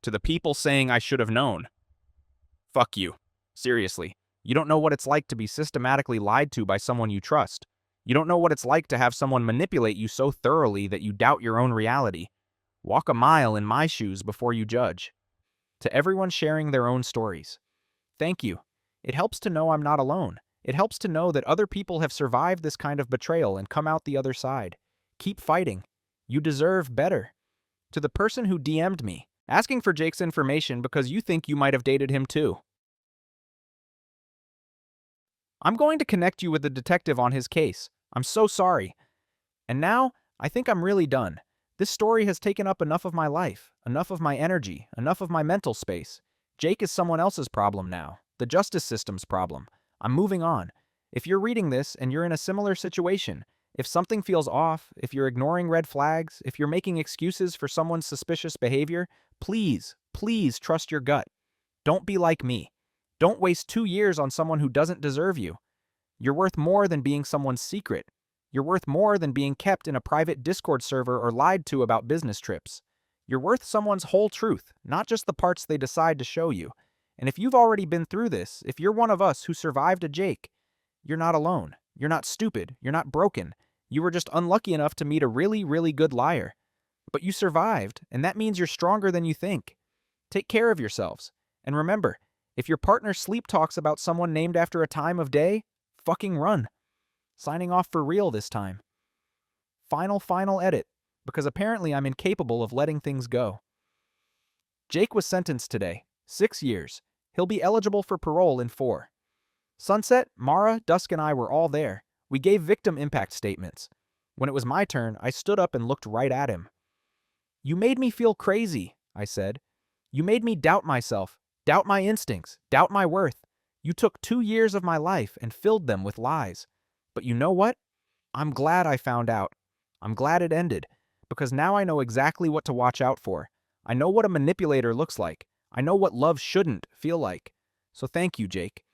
S1: To the people saying I should have known. Fuck you. Seriously. You don't know what it's like to be systematically lied to by someone you trust. You don't know what it's like to have someone manipulate you so thoroughly that you doubt your own reality. Walk a mile in my shoes before you judge. To everyone sharing their own stories. Thank you. It helps to know I'm not alone. It helps to know that other people have survived this kind of betrayal and come out the other side. Keep fighting. You deserve better. To the person who DM'd me, asking for Jake's information because you think you might have dated him too. I'm going to connect you with the detective on his case. I'm so sorry. And now, I think I'm really done. This story has taken up enough of my life, enough of my energy, enough of my mental space. Jake is someone else's problem now, the justice system's problem. I'm moving on. If you're reading this and you're in a similar situation, if something feels off, if you're ignoring red flags, if you're making excuses for someone's suspicious behavior, please, please trust your gut. Don't be like me. Don't waste 2 years on someone who doesn't deserve you. You're worth more than being someone's secret. You're worth more than being kept in a private Discord server or lied to about business trips. You're worth someone's whole truth, not just the parts they decide to show you. And if you've already been through this, if you're one of us who survived a Jake, you're not alone. You're not stupid. You're not broken. You were just unlucky enough to meet a really, really good liar. But you survived, and that means you're stronger than you think. Take care of yourselves. And remember, if your partner sleep talks about someone named after a time of day, fucking run. Signing off for real this time. Final edit, because apparently I'm incapable of letting things go. Jake was sentenced today, 6 years. He'll be eligible for parole in 4. Sunset, Mara, Dusk, and I were all there. We gave victim impact statements. When it was my turn, I stood up and looked right at him. "You made me feel crazy," I said. "You made me doubt myself, doubt my instincts, doubt my worth. You took 2 years of my life and filled them with lies. But you know what? I'm glad I found out. I'm glad it ended, because now I know exactly what to watch out for. I know what a manipulator looks like. I know what love shouldn't feel like. So thank you, Jake.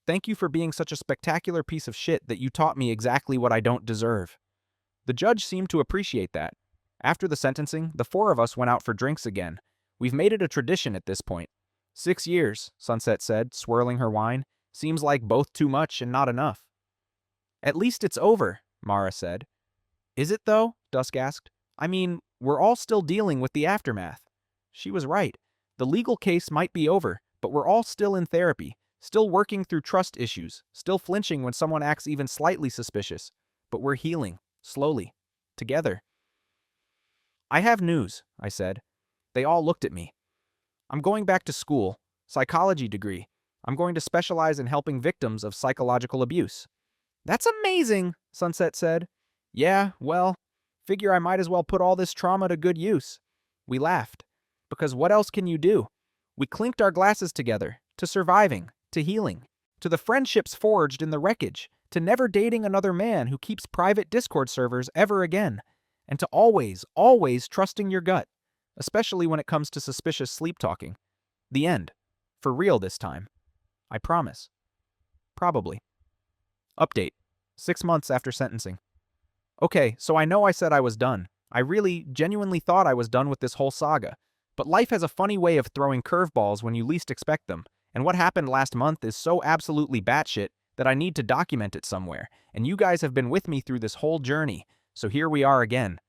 S1: Thank you for being such a spectacular piece of shit that you taught me exactly what I don't deserve." The judge seemed to appreciate that. After the sentencing, the 4 of us went out for drinks again. We've made it a tradition at this point. 6 years, Sunset said, swirling her wine. Seems like both too much and not enough. "At least it's over," Mara said. "Is it though?" Dusk asked. "I mean, we're all still dealing with the aftermath." She was right. The legal case might be over, but we're all still in therapy, still working through trust issues, still flinching when someone acts even slightly suspicious. But we're healing, slowly, together. "I have news," I said. They all looked at me. "I'm going back to school, psychology degree. I'm going to specialize in helping victims of psychological abuse." "That's amazing," Sunset said. "Yeah, well, figure I might as well put all this trauma to good use." We laughed. Because what else can you do? We clinked our glasses together, to surviving, to healing, to the friendships forged in the wreckage, to never dating another man who keeps private Discord servers ever again, and to always, always trusting your gut, especially when it comes to suspicious sleep talking. The end. For real this time. I promise. Probably. Update. 6 months after sentencing. Okay, so I know I said I was done. I really, genuinely thought I was done with this whole saga. But life has a funny way of throwing curveballs when you least expect them, and what happened last month is so absolutely batshit that I need to document it somewhere, and you guys have been with me through this whole journey, so here we are again.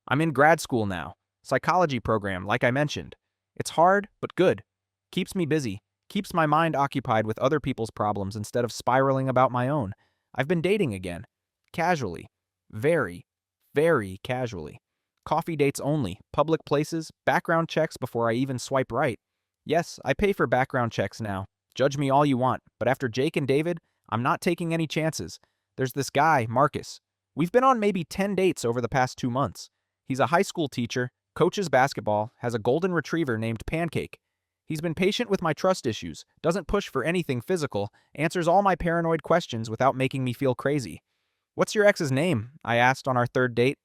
S1: I'm in grad school now, psychology program, like I mentioned. It's hard, but good. Keeps me busy, keeps my mind occupied with other people's problems instead of spiraling about my own. I've been dating again. Casually. Very, very casually. Coffee dates only, public places, background checks before I even swipe right. Yes, I pay for background checks now. Judge me all you want, but after Jake and David, I'm not taking any chances. There's this guy, Marcus. We've been on maybe 10 dates over the past 2 months. He's a high school teacher, coaches basketball, has a golden retriever named Pancake. He's been patient with my trust issues, doesn't push for anything physical, answers all my paranoid questions without making me feel crazy. "What's your ex's name?" I asked on our 3rd date.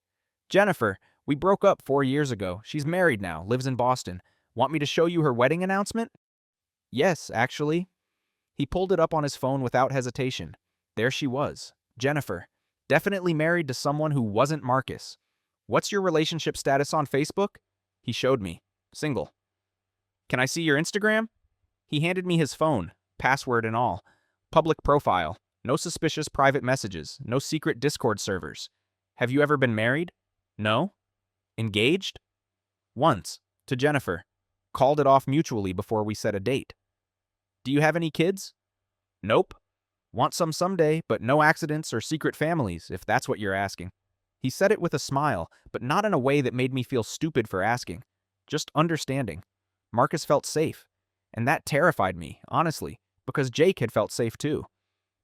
S1: "Jennifer. We broke up 4 years ago. She's married now, lives in Boston. Want me to show you her wedding announcement?" "Yes, actually." He pulled it up on his phone without hesitation. There she was, Jennifer. Definitely married to someone who wasn't Marcus. "What's your relationship status on Facebook?" He showed me. Single. "Can I see your Instagram?" He handed me his phone, password and all. Public profile. No suspicious private messages. No secret Discord servers. "Have you ever been married?" "No." "Engaged?" "Once. To Jennifer. Called it off mutually before we set a date." "Do you have any kids?" "Nope." "Want some someday, but no accidents or secret families, if that's what you're asking." He said it with a smile, but not in a way that made me feel stupid for asking. Just understanding. Marcus felt safe. And that terrified me, honestly, because Jake had felt safe too.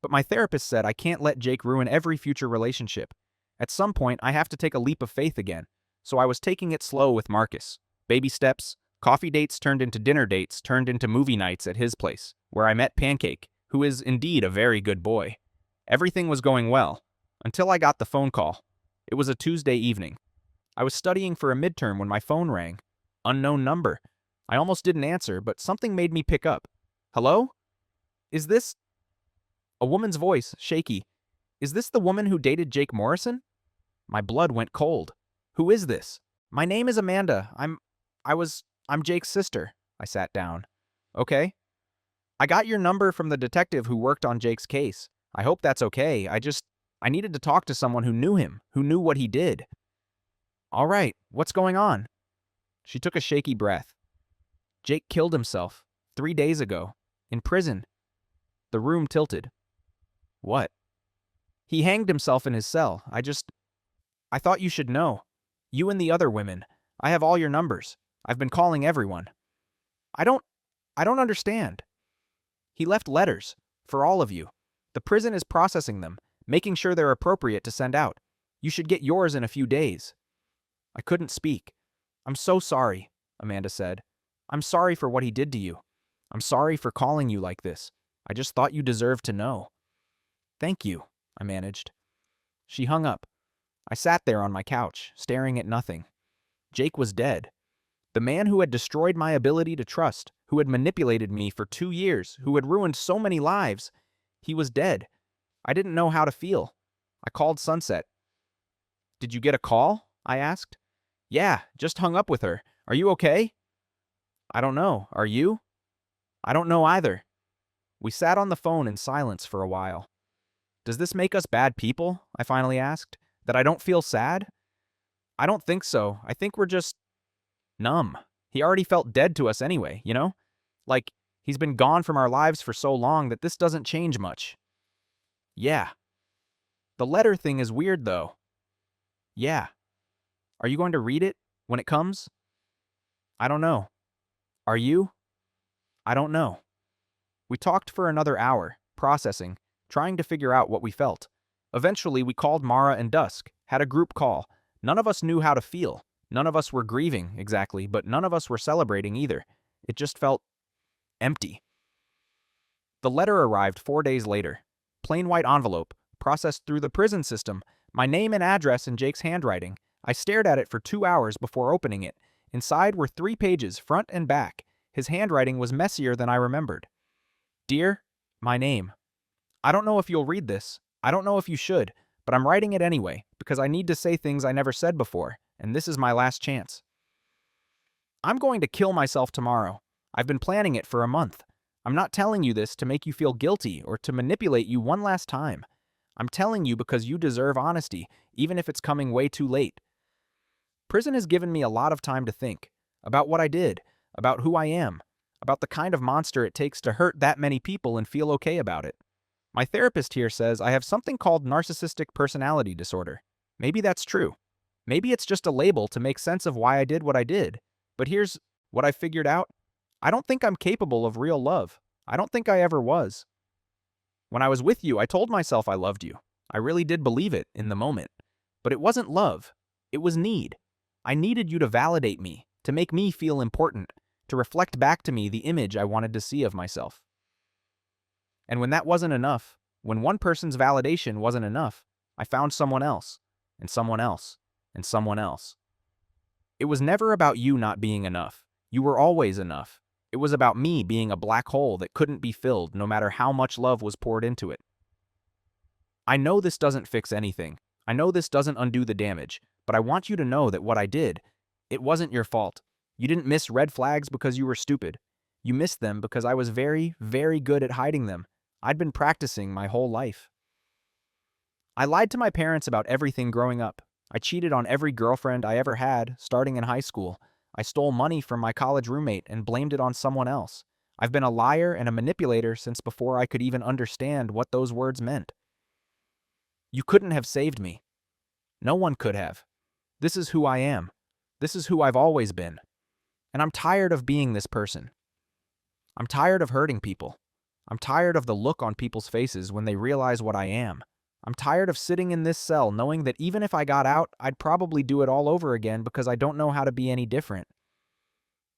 S1: But my therapist said I can't let Jake ruin every future relationship. At some point, I have to take a leap of faith again. So I was taking it slow with Marcus. Baby steps, coffee dates turned into dinner dates, turned into movie nights at his place, where I met Pancake, who is indeed a very good boy. Everything was going well, until I got the phone call. It was a Tuesday evening. I was studying for a midterm when my phone rang. Unknown number. I almost didn't answer, but something made me pick up. Hello? Is this... A woman's voice, shaky. Is this the woman who dated Jake Morrison? My blood went cold. Who is this? My name is Amanda. I'm Jake's sister. I sat down. Okay. I got your number from the detective who worked on Jake's case. I hope that's okay. I needed to talk to someone who knew him, who knew what he did. All right, what's going on? She took a shaky breath. Jake killed himself 3 days ago, in prison. The room tilted. What? He hanged himself in his cell. I thought you should know. You and the other women. I have all your numbers. I've been calling everyone. I don't understand. He left letters, for all of you. The prison is processing them, making sure they're appropriate to send out. You should get yours in a few days. I couldn't speak. I'm so sorry, Amanda said. I'm sorry for what he did to you. I'm sorry for calling you like this. I just thought you deserved to know. Thank you, I managed. She hung up. I sat there on my couch, staring at nothing. Jake was dead. The man who had destroyed my ability to trust, who had manipulated me for 2 years, who had ruined so many lives, he was dead. I didn't know how to feel. I called Sunset. Did you get a call? I asked. Yeah, just hung up with her. Are you okay? I don't know. Are you? I don't know either. We sat on the phone in silence for a while. Does this make us bad people? I finally asked. That I don't feel sad? I don't think so. I think we're just numb. He already felt dead to us anyway, you know? Like, he's been gone from our lives for so long that this doesn't change much. Yeah. The letter thing is weird, though. Yeah. Are you going to read it when it comes? I don't know. Are you? I don't know. We talked for another hour, processing, trying to figure out what we felt. Eventually, we called Mara and Dusk, had a group call. None of us knew how to feel. None of us were grieving, exactly, but none of us were celebrating either. It just felt empty. The letter arrived 4 days later. Plain white envelope, processed through the prison system, my name and address in Jake's handwriting. I stared at it for 2 hours before opening it. Inside were 3 pages, front and back. His handwriting was messier than I remembered. Dear, my name. I don't know if you'll read this. I don't know if you should, but I'm writing it anyway, because I need to say things I never said before, and this is my last chance. I'm going to kill myself tomorrow. I've been planning it for a month. I'm not telling you this to make you feel guilty or to manipulate you one last time. I'm telling you because you deserve honesty, even if it's coming way too late. Prison has given me a lot of time to think about what I did, about who I am, about the kind of monster it takes to hurt that many people and feel okay about it. My therapist here says I have something called narcissistic personality disorder. Maybe that's true. Maybe it's just a label to make sense of why I did what I did. But here's what I figured out. I don't think I'm capable of real love. I don't think I ever was. When I was with you, I told myself I loved you. I really did believe it in the moment. But it wasn't love. It was need. I needed you to validate me, to make me feel important, to reflect back to me the image I wanted to see of myself. And when that wasn't enough, when one person's validation wasn't enough, I found someone else, and someone else, and someone else. It was never about you not being enough. You were always enough. It was about me being a black hole that couldn't be filled no matter how much love was poured into it. I know this doesn't fix anything. I know this doesn't undo the damage, but I want you to know that what I did, it wasn't your fault. You didn't miss red flags because you were stupid. You missed them because I was very, very good at hiding them. I'd been practicing my whole life. I lied to my parents about everything growing up. I cheated on every girlfriend I ever had, starting in high school. I stole money from my college roommate and blamed it on someone else. I've been a liar and a manipulator since before I could even understand what those words meant. You couldn't have saved me. No one could have. This is who I am. This is who I've always been. And I'm tired of being this person. I'm tired of hurting people. I'm tired of the look on people's faces when they realize what I am. I'm tired of sitting in this cell knowing that even if I got out, I'd probably do it all over again because I don't know how to be any different.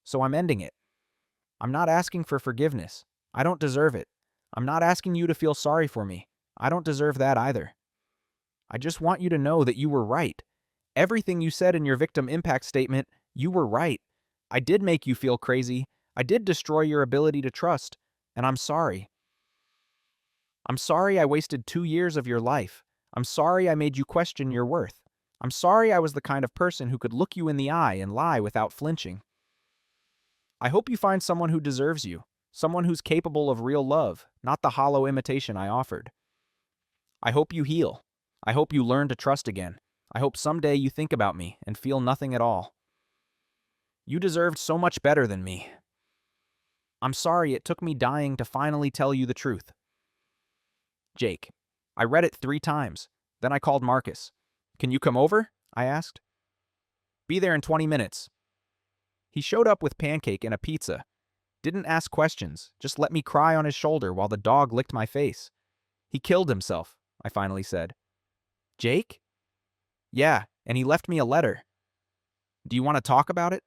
S1: So I'm ending it. I'm not asking for forgiveness. I don't deserve it. I'm not asking you to feel sorry for me. I don't deserve that either. I just want you to know that you were right. Everything you said in your victim impact statement, you were right. I did make you feel crazy. I did destroy your ability to trust, and I'm sorry. I'm sorry I wasted 2 years of your life. I'm sorry I made you question your worth. I'm sorry I was the kind of person who could look you in the eye and lie without flinching. I hope you find someone who deserves you, someone who's capable of real love, not the hollow imitation I offered. I hope you heal. I hope you learn to trust again. I hope someday you think about me and feel nothing at all. You deserved so much better than me. I'm sorry it took me dying to finally tell you the truth. Jake. I read it 3 times. Then I called Marcus. Can you come over? I asked. Be there in 20 minutes. He showed up with pancake and a pizza. Didn't ask questions, just let me cry on his shoulder while the dog licked my face. He killed himself, I finally said. Jake? Yeah, and he left me a letter. Do you want to talk about it?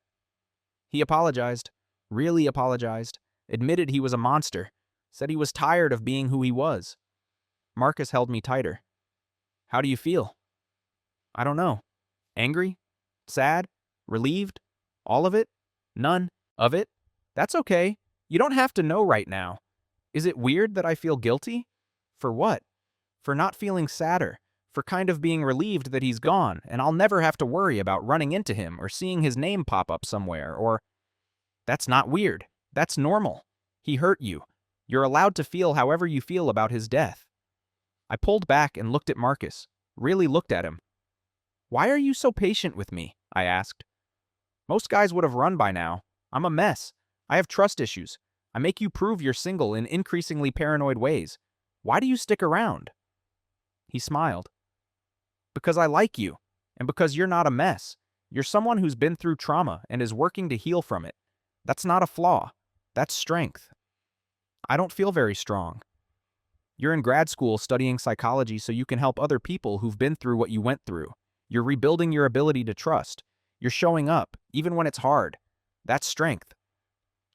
S1: He apologized, really apologized, admitted he was a monster, said he was tired of being who he was. Marcus held me tighter. How do you feel? I don't know. Angry? Sad? Relieved? All of it? None of it? That's okay. You don't have to know right now. Is it weird that I feel guilty? For what? For not feeling sadder, for kind of being relieved that he's gone, and I'll never have to worry about running into him or seeing his name pop up somewhere, or... That's not weird. That's normal. He hurt you. You're allowed to feel however you feel about his death. I pulled back and looked at Marcus, really looked at him. Why are you so patient with me? I asked. Most guys would have run by now. I'm a mess. I have trust issues. I make you prove you're single in increasingly paranoid ways. Why do you stick around? He smiled. Because I like you, and because you're not a mess. You're someone who's been through trauma and is working to heal from it. That's not a flaw. That's strength. I don't feel very strong. You're in grad school studying psychology so you can help other people who've been through what you went through. You're rebuilding your ability to trust. You're showing up, even when it's hard. That's strength.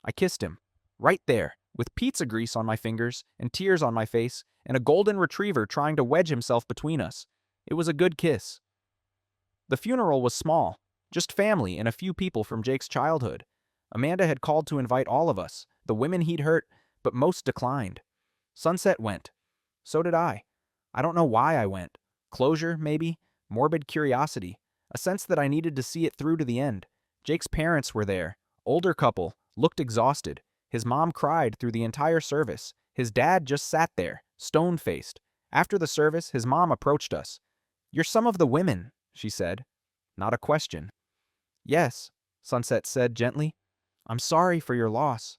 S1: I kissed him, right there, with pizza grease on my fingers and tears on my face and a golden retriever trying to wedge himself between us. It was a good kiss. The funeral was small, just family and a few people from Jake's childhood. Amanda had called to invite all of us, the women he'd hurt, but most declined. Sunset went. So did I. I don't know why I went. Closure, maybe? Morbid curiosity. A sense that I needed to see it through to the end. Jake's parents were there. Older couple, looked exhausted. His mom cried through the entire service. His dad just sat there, stone-faced. After the service, his mom approached us. You're some of the women, she said. Not a question. Yes, Sunset said gently. I'm sorry for your loss.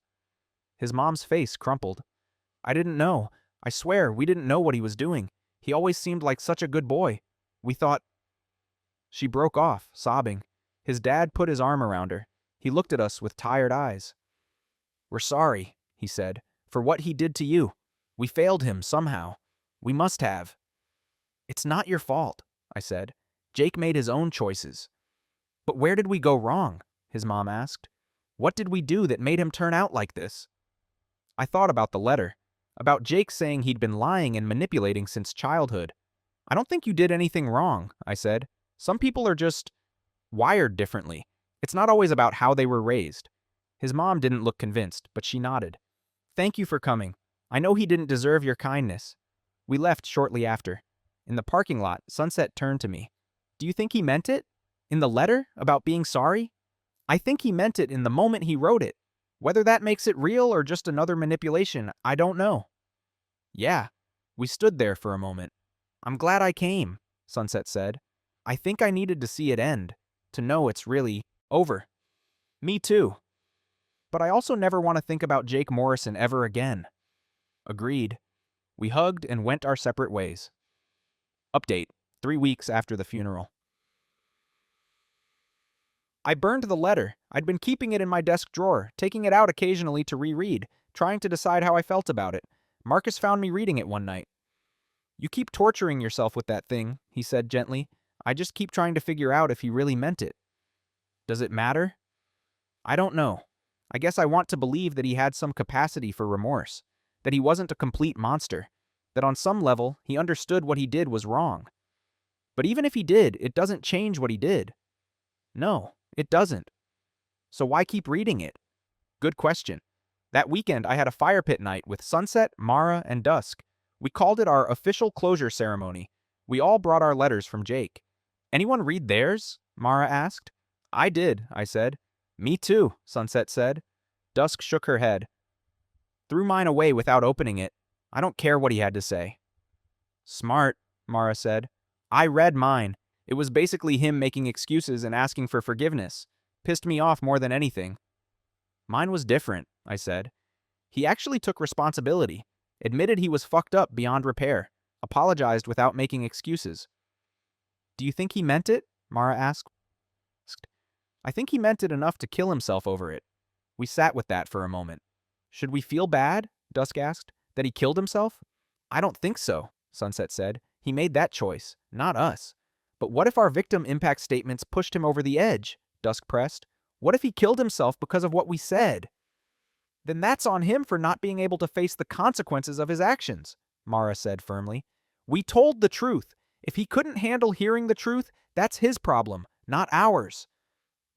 S1: His mom's face crumpled. I didn't know. I swear, we didn't know what he was doing. He always seemed like such a good boy. We thought... She broke off, sobbing. His dad put his arm around her. He looked at us with tired eyes. We're sorry, he said, for what he did to you. We failed him somehow. We must have. It's not your fault, I said. Jake made his own choices. But where did we go wrong? His mom asked. What did we do that made him turn out like this? I thought about the letter, about Jake saying he'd been lying and manipulating since childhood. I don't think you did anything wrong, I said. Some people are just wired differently. It's not always about how they were raised. His mom didn't look convinced, but she nodded. Thank you for coming. I know he didn't deserve your kindness. We left shortly after. In the parking lot, Sunset turned to me. Do you think he meant it? In the letter? About being sorry? I think he meant it in the moment he wrote it. Whether that makes it real or just another manipulation, I don't know. Yeah. We stood there for a moment. I'm glad I came, Sunset said. I think I needed to see it end, to know it's really over. Me too. But I also never want to think about Jake Morrison ever again. Agreed. We hugged and went our separate ways. Update, 3 weeks after the funeral. I burned the letter. I'd been keeping it in my desk drawer, taking it out occasionally to reread, trying to decide how I felt about it. Marcus found me reading it one night. You keep torturing yourself with that thing, he said gently. I just keep trying to figure out if he really meant it. Does it matter? I don't know. I guess I want to believe that he had some capacity for remorse, that he wasn't a complete monster, that on some level, he understood what he did was wrong. But even if he did, it doesn't change what he did. No, it doesn't. So why keep reading it? Good question. That weekend, I had a fire pit night with Sunset, Mara, and Dusk. We called it our official closure ceremony. We all brought our letters from Jake. Anyone read theirs? Mara asked. I did, I said. Me too, Sunset said. Dusk shook her head. Threw mine away without opening it. I don't care what he had to say. Smart, Mara said. I read mine. It was basically him making excuses and asking for forgiveness. Pissed me off more than anything. Mine was different, I said. He actually took responsibility, admitted he was fucked up beyond repair, apologized without making excuses. Do you think he meant it? Mara asked. I think he meant it enough to kill himself over it. We sat with that for a moment. Should we feel bad? Dusk asked. That he killed himself? I don't think so, Sunset said. He made that choice, not us. But what if our victim impact statements pushed him over the edge? Dusk pressed. What if he killed himself because of what we said? Then that's on him for not being able to face the consequences of his actions, Mara said firmly. We told the truth. If he couldn't handle hearing the truth, that's his problem, not ours.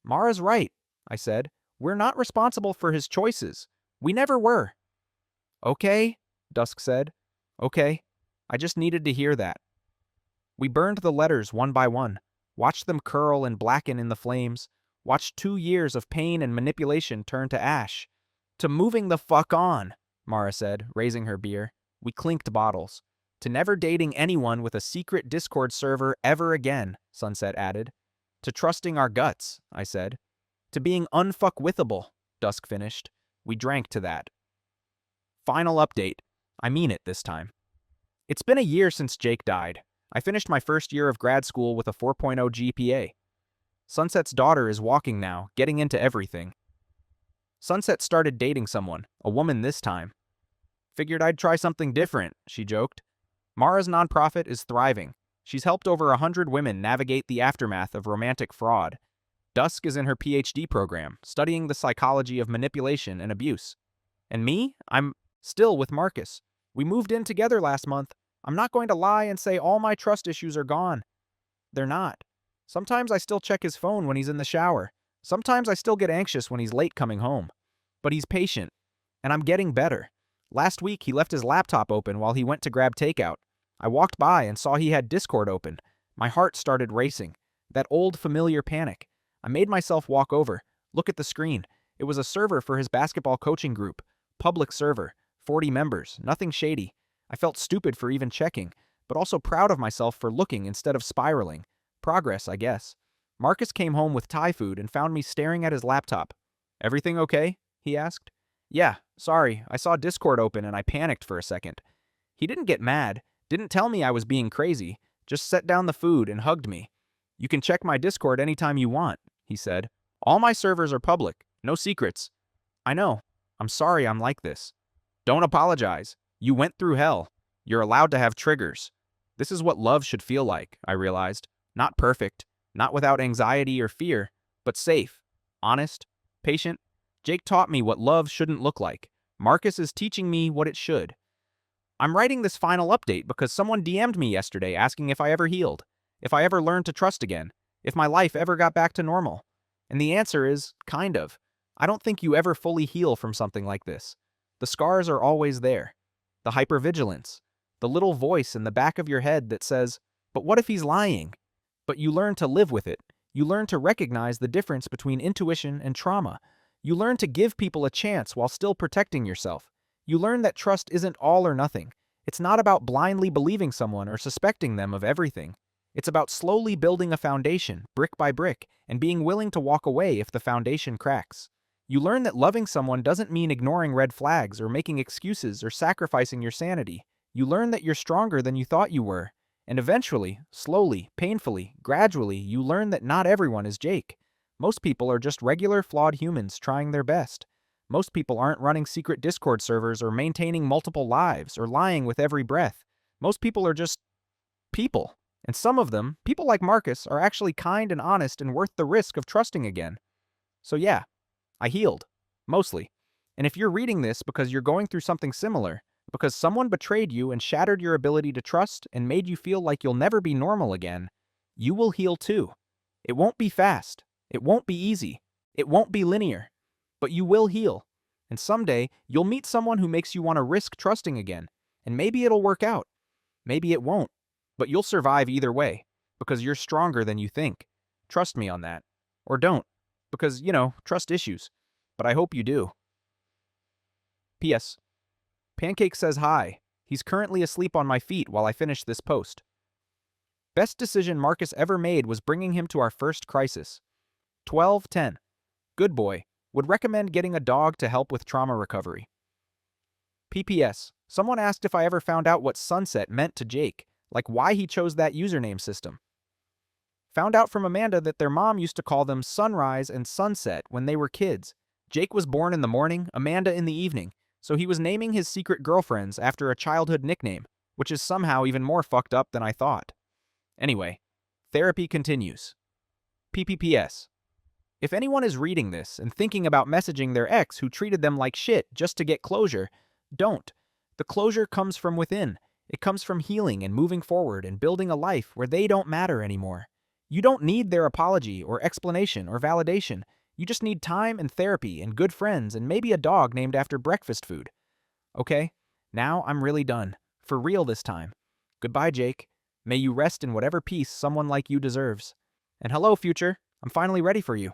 S1: Mara's right, I said. We're not responsible for his choices. We never were. Okay, Dusk said. Okay, I just needed to hear that. We burned the letters one by one, watched them curl and blacken in the flames, watched 2 years of pain and manipulation turn to ash. To moving the fuck on, Mara said, raising her beer. We clinked bottles. To never dating anyone with a secret Discord server ever again, Sunset added. To trusting our guts, I said. To being unfuckwithable, Dusk finished. We drank to that. Final update. I mean it this time. It's been a year since Jake died. I finished my first year of grad school with a 4.0 GPA. Sunset's daughter is walking now, getting into everything. Sunset started dating someone, a woman this time. Figured I'd try something different, she joked. Mara's nonprofit is thriving. She's helped over 100 women navigate the aftermath of romantic fraud. Dusk is in her PhD program, studying the psychology of manipulation and abuse. And me? I'm still with Marcus. We moved in together last month. I'm not going to lie and say all my trust issues are gone. They're not. Sometimes I still check his phone when he's in the shower. Sometimes I still get anxious when he's late coming home. But he's patient, and I'm getting better. Last week, he left his laptop open while he went to grab takeout. I walked by and saw he had Discord open. My heart started racing. That old familiar panic. I made myself walk over, look at the screen. It was a server for his basketball coaching group. Public server. 40 members. Nothing shady. I felt stupid for even checking, but also proud of myself for looking instead of spiraling. Progress, I guess. Marcus came home with Thai food and found me staring at his laptop. Everything okay? He asked. Yeah, sorry, I saw Discord open and I panicked for a second. He didn't get mad, didn't tell me I was being crazy, just set down the food and hugged me. You can check my Discord anytime you want, he said. All my servers are public, no secrets. I know. I'm sorry I'm like this. Don't apologize. You went through hell. You're allowed to have triggers. This is what love should feel like, I realized. Not perfect, not without anxiety or fear, but safe, honest, patient. Jake taught me what love shouldn't look like. Marcus is teaching me what it should. I'm writing this final update because someone DM'd me yesterday asking if I ever healed, if I ever learned to trust again, if my life ever got back to normal. And the answer is, kind of. I don't think you ever fully heal from something like this. The scars are always there. The hypervigilance. The little voice in the back of your head that says, but what if he's lying? But you learn to live with it. You learn to recognize the difference between intuition and trauma. You learn to give people a chance while still protecting yourself. You learn that trust isn't all or nothing. It's not about blindly believing someone or suspecting them of everything. It's about slowly building a foundation, brick by brick, and being willing to walk away if the foundation cracks. You learn that loving someone doesn't mean ignoring red flags or making excuses or sacrificing your sanity. You learn that you're stronger than you thought you were. And eventually, slowly, painfully, gradually, you learn that not everyone is Jake. Most people are just regular, flawed humans trying their best. Most people aren't running secret Discord servers or maintaining multiple lives or lying with every breath. Most people are just people. And some of them, people like Marcus, are actually kind and honest and worth the risk of trusting again. So yeah, I healed. Mostly. And if you're reading this because you're going through something similar, Because someone betrayed you and shattered your ability to trust and made you feel like you'll never be normal again, you will heal too. It won't be fast. It won't be easy. It won't be linear. But you will heal. And someday, you'll meet someone who makes you want to risk trusting again. And maybe it'll work out. Maybe it won't. But you'll survive either way. Because you're stronger than you think. Trust me on that. Or don't. Because, trust issues. But I hope you do. P.S. Pancake says hi. He's currently asleep on my feet while I finish this post. Best decision Marcus ever made was bringing him to our first crisis. 12-10. Good boy. Would recommend getting a dog to help with trauma recovery. PPS. Someone asked if I ever found out what sunset meant to Jake, like why he chose that username system. Found out from Amanda that their mom used to call them sunrise and sunset when they were kids. Jake was born in the morning, Amanda in the evening, so he was naming his secret girlfriends after a childhood nickname, which is somehow even more fucked up than I thought. Anyway, therapy continues. PPPS. If anyone is reading this and thinking about messaging their ex who treated them like shit just to get closure, don't. The closure comes from within. It comes from healing and moving forward and building a life where they don't matter anymore. You don't need their apology or explanation or validation. You just need time and therapy and good friends and maybe a dog named after breakfast food. Okay, now I'm really done. For real this time. Goodbye, Jake. May you rest in whatever peace someone like you deserves. And hello, future. I'm finally ready for you.